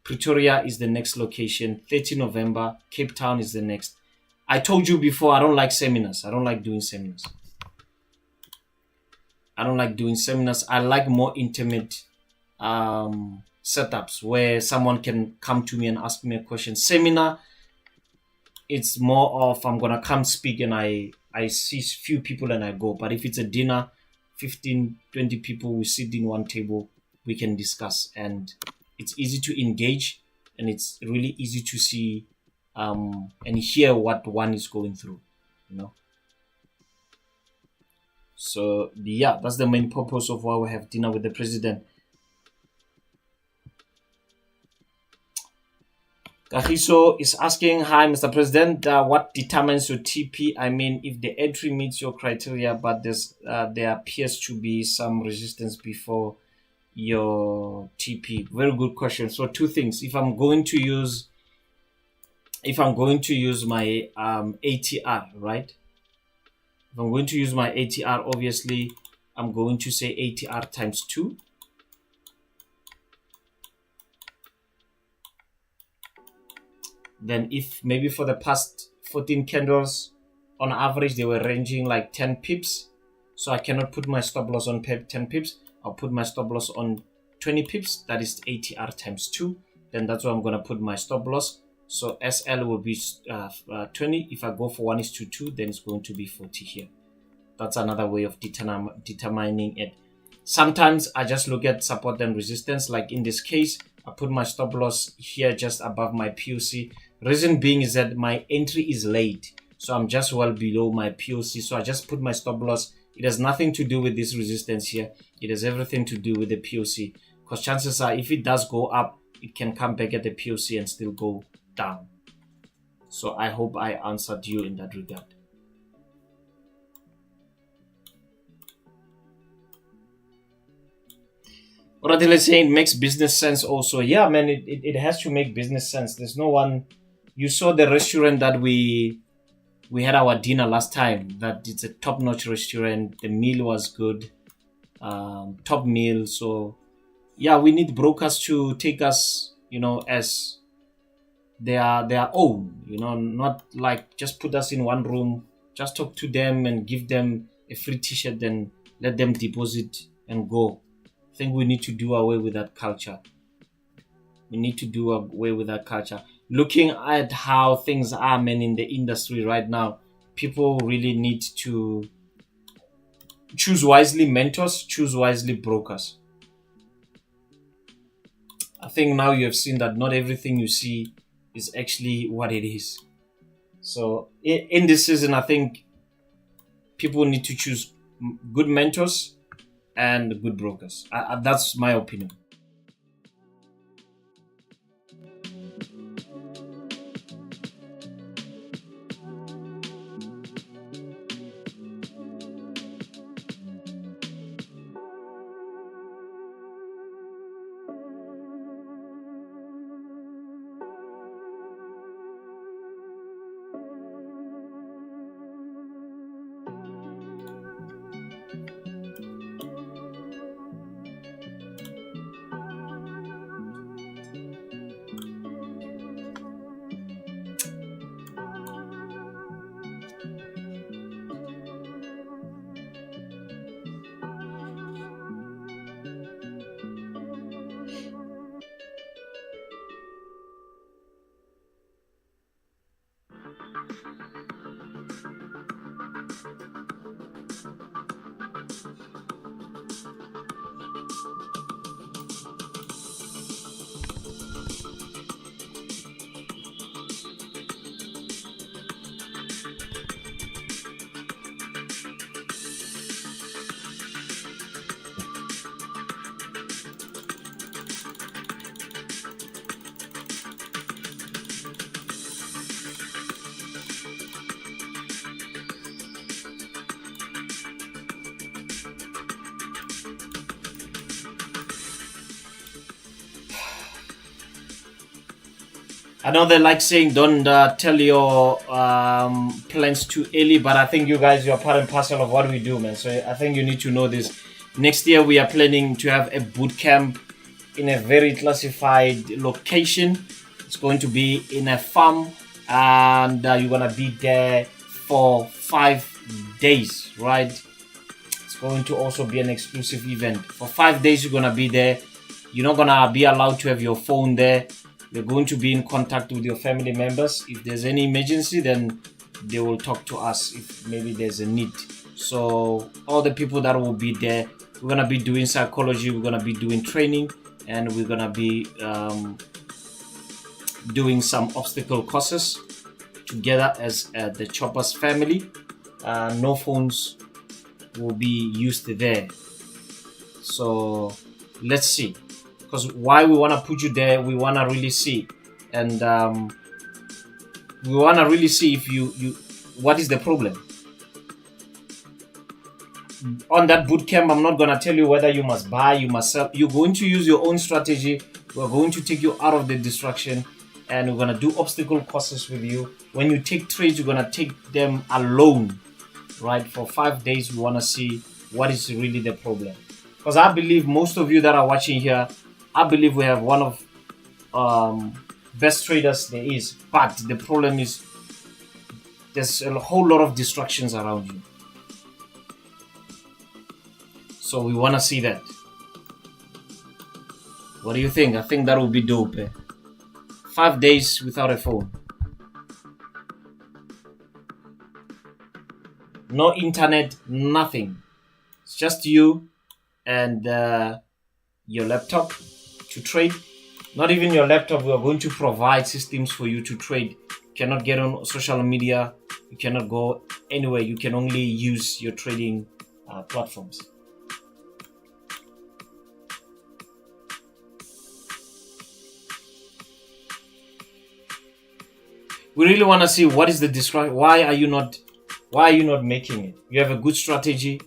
Pretoria is the next location, 30 November. Cape Town is the next. I told you before, I don't like seminars. I don't like doing seminars. I like more intimate setups where someone can come to me and ask me a question. Seminar, it's more of I'm gonna come speak and I see few people and I go. But if it's a dinner, 15, 20 people, we sit in one table, we can discuss, and it's easy to engage, and it's really easy to see and hear what one is going through, you know. So yeah, that's the main purpose of why we have dinner with the president. Kahiso is asking, hi, Mr. President, what determines your TP? I mean, if the entry meets your criteria, but there appears to be some resistance before your TP. Very good question. So two things. If I'm going to use my ATR, right? If I'm going to use my ATR, obviously, I'm going to say ATR times 2. Then if maybe for the past 14 candles, on average, they were ranging like 10 pips. So I cannot put my stop loss on 10 pips. I'll put my stop loss on 20 pips. That is ATR times 2. Then that's where I'm going to put my stop loss. So SL will be 20. If I go for 1:2, then it's going to be 40 here. That's another way of determining it. Sometimes I just look at support and resistance. Like in this case, I put my stop loss here just above my POC. Reason being is that my entry is late. So I'm just well below my POC. So I just put my stop loss. It has nothing to do with this resistance here. It has everything to do with the POC. Because chances are, if it does go up, it can come back at the POC and still go down. So I hope I answered you in that regard. What are they saying? It makes business sense also. Yeah, man, it has to make business sense. There's no one. You saw the restaurant that we had our dinner last time. That it's a top-notch restaurant. The meal was good, top meal. So yeah, we need brokers to take us, as their own. Not like just put us in one room, just talk to them and give them a free T-shirt, then let them deposit and go. I think we need to do away with that culture. Looking at how things are, man, in the industry right now, people really need to choose wisely mentors, choose wisely brokers. I think now you have seen that not everything you see is actually what it is. So in this season, I think people need to choose good mentors and good brokers. That's my opinion. I know they like saying don't tell your plans too early, but I think you guys, you're part and parcel of what we do, man. So I think you need to know this. Next year, we are planning to have a boot camp in a very classified location. It's going to be in a farm, and you're going to be there for 5 days, right? It's going to also be an exclusive event. For 5 days, you're going to be there. You're not going to be allowed to have your phone there. You're going to be in contact with your family members. If there's any emergency, then they will talk to us if maybe there's a need. So all the people that will be there, we're going to be doing psychology, we're going to be doing training, and we're going to be doing some obstacle courses together as the Choppers family. No phones will be used there. So let's see. Because why we want to put you there, we want to really see, and we want to really see if you what is the problem. On that boot camp, I'm not going to tell you whether you must buy, you must sell. You're going to use your own strategy. We're going to take you out of the distraction, and we're going to do obstacle courses with you. When you take trades, you're going to take them alone, right? For 5 days, we want to see what is really the problem. Because I believe most of you that are watching here, I believe we have one of best traders there is, but the problem is there's a whole lot of distractions around you. So we want to see that. What do you think? I think that would be dope. 5 days without a phone. No internet, nothing. It's just you and your laptop to trade. Not even your laptop. We are going to provide systems for you to trade. You cannot get on social media. You cannot go anywhere. You can only use your trading platforms. We really want to see what is the distraction. Why are you not making it? You have a good strategy.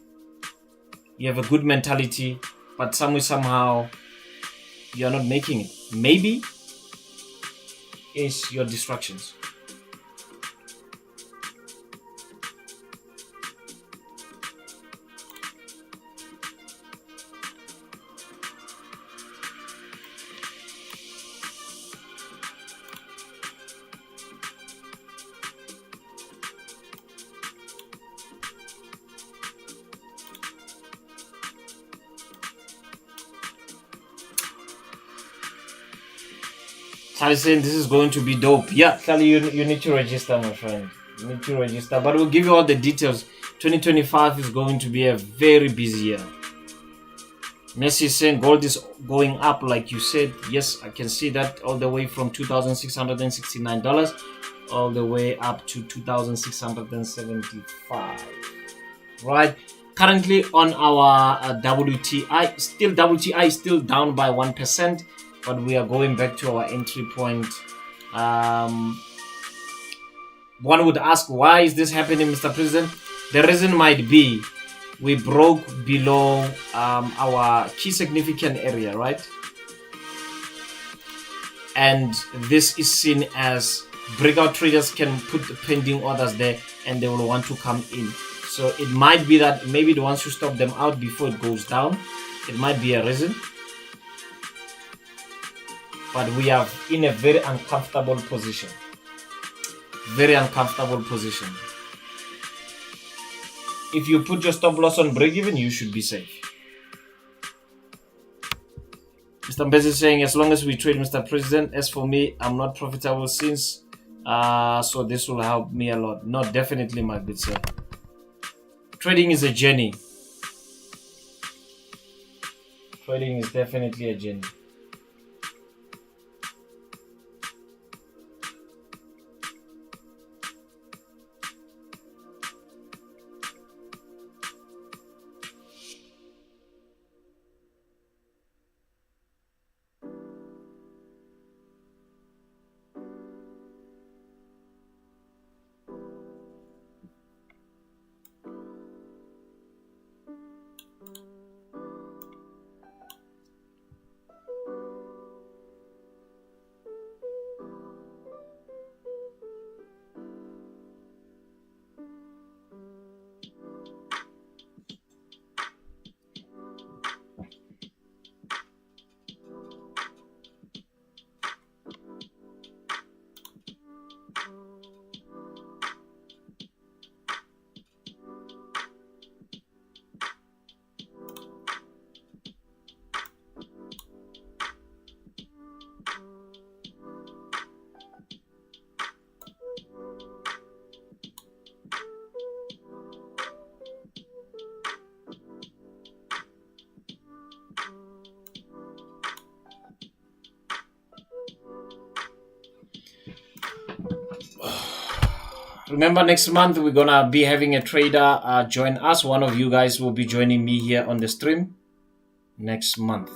You have a good mentality, but somehow you're not making it. Maybe it's your distractions. Charlie saying this is going to be dope. Yeah, Charlie, you need to register, my friend. You need to register, but we'll give you all the details. 2025 is going to be a very busy year. Messi is saying gold is going up, like you said. Yes, I can see that, all the way from $2,669 all the way up to 2,675. Right, currently on our WTI, WTI is still down by 1%, but we are going back to our entry point. One would ask, why is this happening, Mr. President? The reason might be we broke below our key significant area, right? And this is seen as breakout traders can put the pending orders there and they will want to come in. So it might be that maybe they want to stop them out before it goes down. It might be a reason. But we are in a very uncomfortable position. Very uncomfortable position. If you put your stop loss on break even, you should be safe. Mr. Mbezi is saying, as long as we trade, Mr. President, as for me, I'm not profitable since, so this will help me a lot. No, definitely, my good sir. Trading is a journey. Trading is definitely a journey. Remember, next month we're gonna be having a trader join us. One of you guys will be joining me here on the stream next month.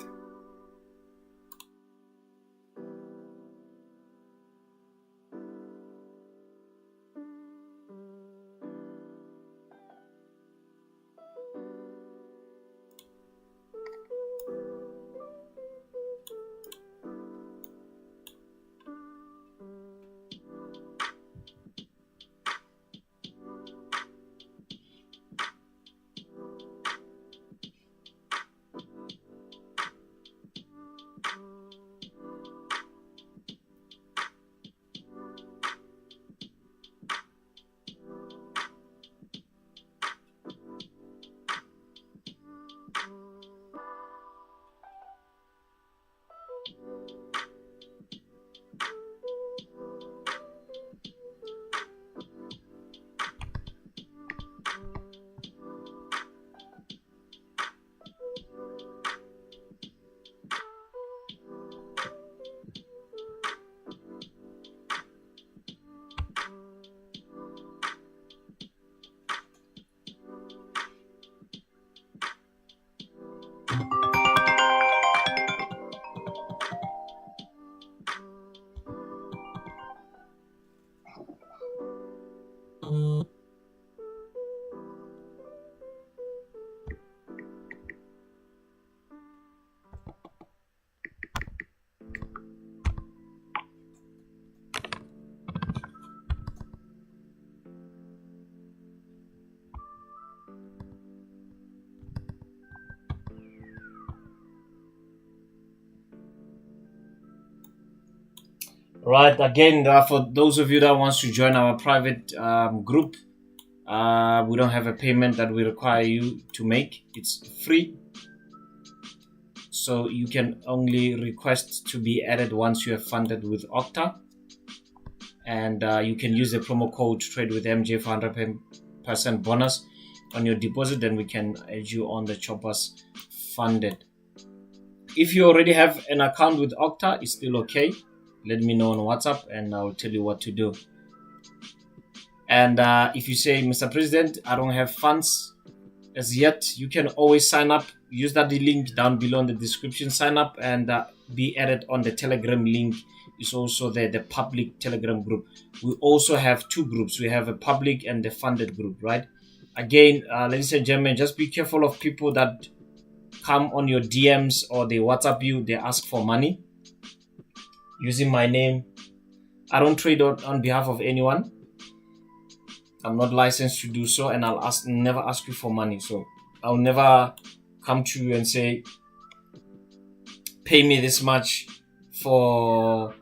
Right, again, for those of you that wants to join our private group, we don't have a payment that we require you to make. It's free. So you can only request to be added once you have funded with Octa. And you can use the promo code Trade with MJ for 100% bonus. on your deposit, then we can add you on the choppers funded. If you already have an account with Okta, it's still okay. Let me know on WhatsApp and I'll tell you what to do. And if you say, Mr. President, I don't have funds as yet, you can always sign up. Use that link down below in the description. Sign up and be added on the Telegram link. It's also there, the public Telegram group. We also have two groups. We have a public and the funded group, right? Again, ladies and gentlemen, just be careful of people that come on your DMs or they WhatsApp you, they ask for money using my name. I don't trade on behalf of anyone. I'm not licensed to do so, and I'll never ask you for money. So I'll never come to you and say, pay me this much for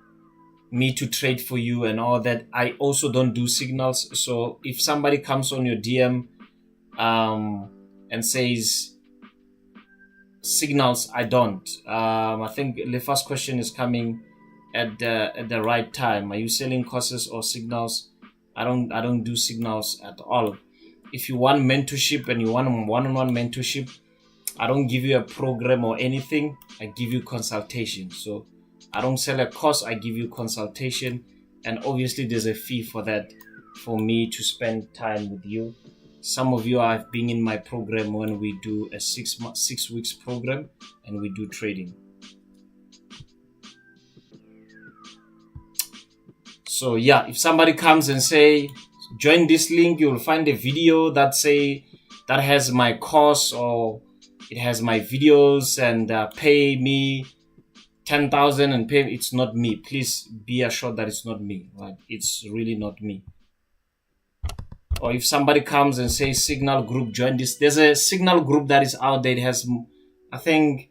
me to trade for you and all that. I also don't do signals. So if somebody comes on your DM and says signals, I don't. I think the first question is coming at the right time. Are you selling courses or signals? I don't do signals at all. If you want mentorship and you want one-on-one mentorship, I don't give you a program or anything. I give you consultation. So I don't sell a course, I give you consultation. And obviously there's a fee for that, for me to spend time with you. Some of you have been in my program when we do a 6 weeks program and we do trading. So yeah, if somebody comes and say, join this link, you'll find a video that has my course or it has my videos and pay me 10,000 and pay. It's not me. Please be assured that it's not me. Right? It's really not me. Or if somebody comes and says Signal group, join this. There's a Signal group that is out there. It has, I think,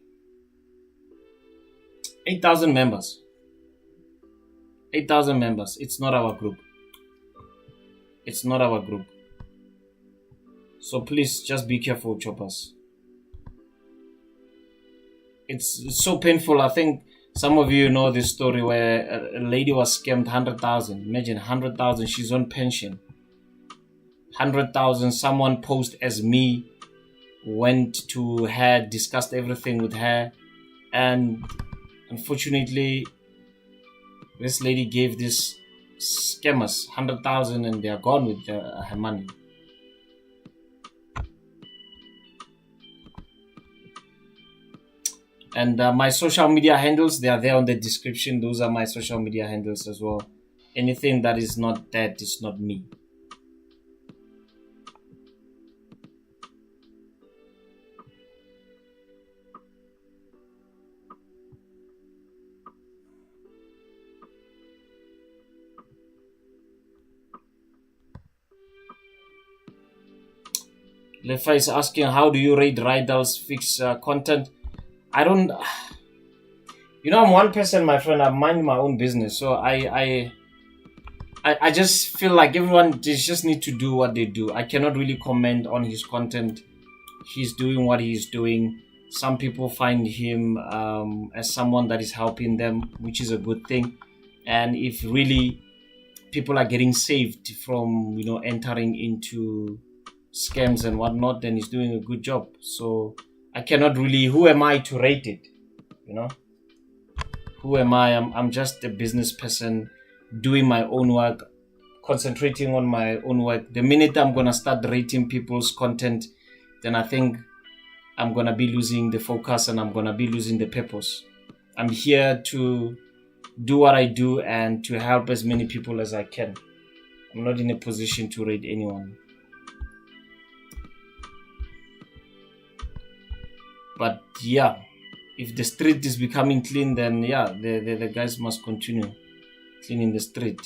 8,000 members. 8,000 members. It's not our group. It's not our group. So please just be careful, choppers. It's so painful. I think some of you know this story where a lady was scammed 100,000. Imagine 100,000. She's on pension. 100,000. Someone posed as me, went to her, discussed everything with her, and unfortunately, this lady gave these scammers 100,000 and they are gone with her money. And my social media handles, they are there on the description. Those are my social media handles as well. Anything that is not that is not me. Lefa is asking, how do you rate Rydell's fixed content? I don't, you know, I'm one person, my friend. I mind my own business. So I just feel like everyone just need to do what they do. I cannot really comment on his content. He's doing what he's doing. Some people find him as someone that is helping them, which is a good thing. And if really people are getting saved from, you know, entering into scams and whatnot, then he's doing a good job. So I cannot really, who am I to rate it? You know, who am I? I'm just a business person doing my own work, concentrating on my own work. The minute I'm gonna start rating people's content, then I think I'm gonna be losing the focus and I'm gonna be losing the purpose. I'm here to do what I do and to help as many people as I can. I'm not in a position to rate anyone. But yeah, if the street is becoming clean, then yeah, the guys must continue cleaning the street.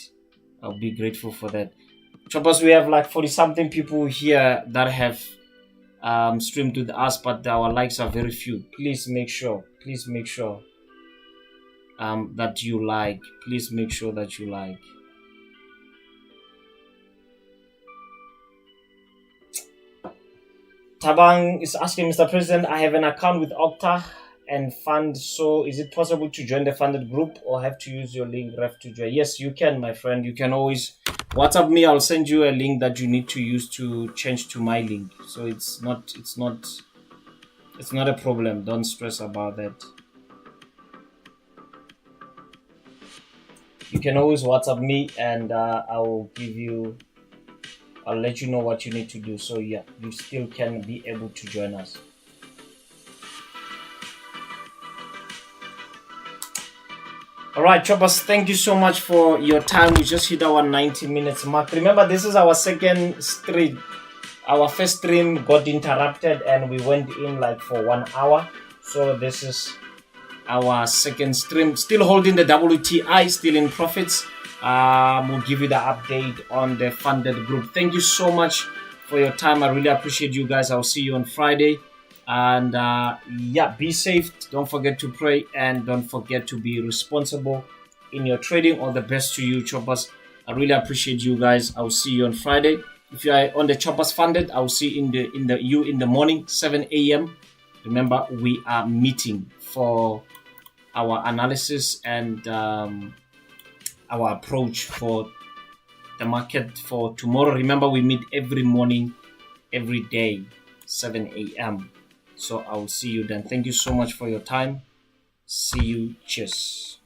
I'll be grateful for that. Choppers, we have like 40 something people here that have streamed with us, but our likes are very few. Please make sure that you like. Please make sure that you like. Tabang is asking, Mr. President, I have an account with Okta and fund. So is it possible to join the funded group or have to use your link ref to join? Yes, you can, my friend. You can always WhatsApp me. I'll send you a link that you need to use to change to my link. So it's not a problem. Don't stress about that. You can always WhatsApp me and I'll let you know what you need to do. So yeah, you still can be able to join us. All right, choppers, thank you so much for your time. We just hit our 90 minutes mark. Remember, this is our second stream. Our first stream got interrupted and we went in like for 1 hour. So this is our second stream. Still holding the WTI, still in profits. We'll give you the update on the funded group. Thank you so much for your time. I really appreciate you guys. I'll see you on Friday. And yeah, be safe. Don't forget to pray and don't forget to be responsible in your trading. All the best to you, choppers. I really appreciate you guys. I'll see you on Friday. If you are on the choppers funded, I'll see you in the morning, 7 a.m. Remember, we are meeting for our analysis and our approach for the market for tomorrow. Remember, we meet every morning, every day, 7 a.m. So I'll see you then. Thank you so much for your time. See you. Cheers.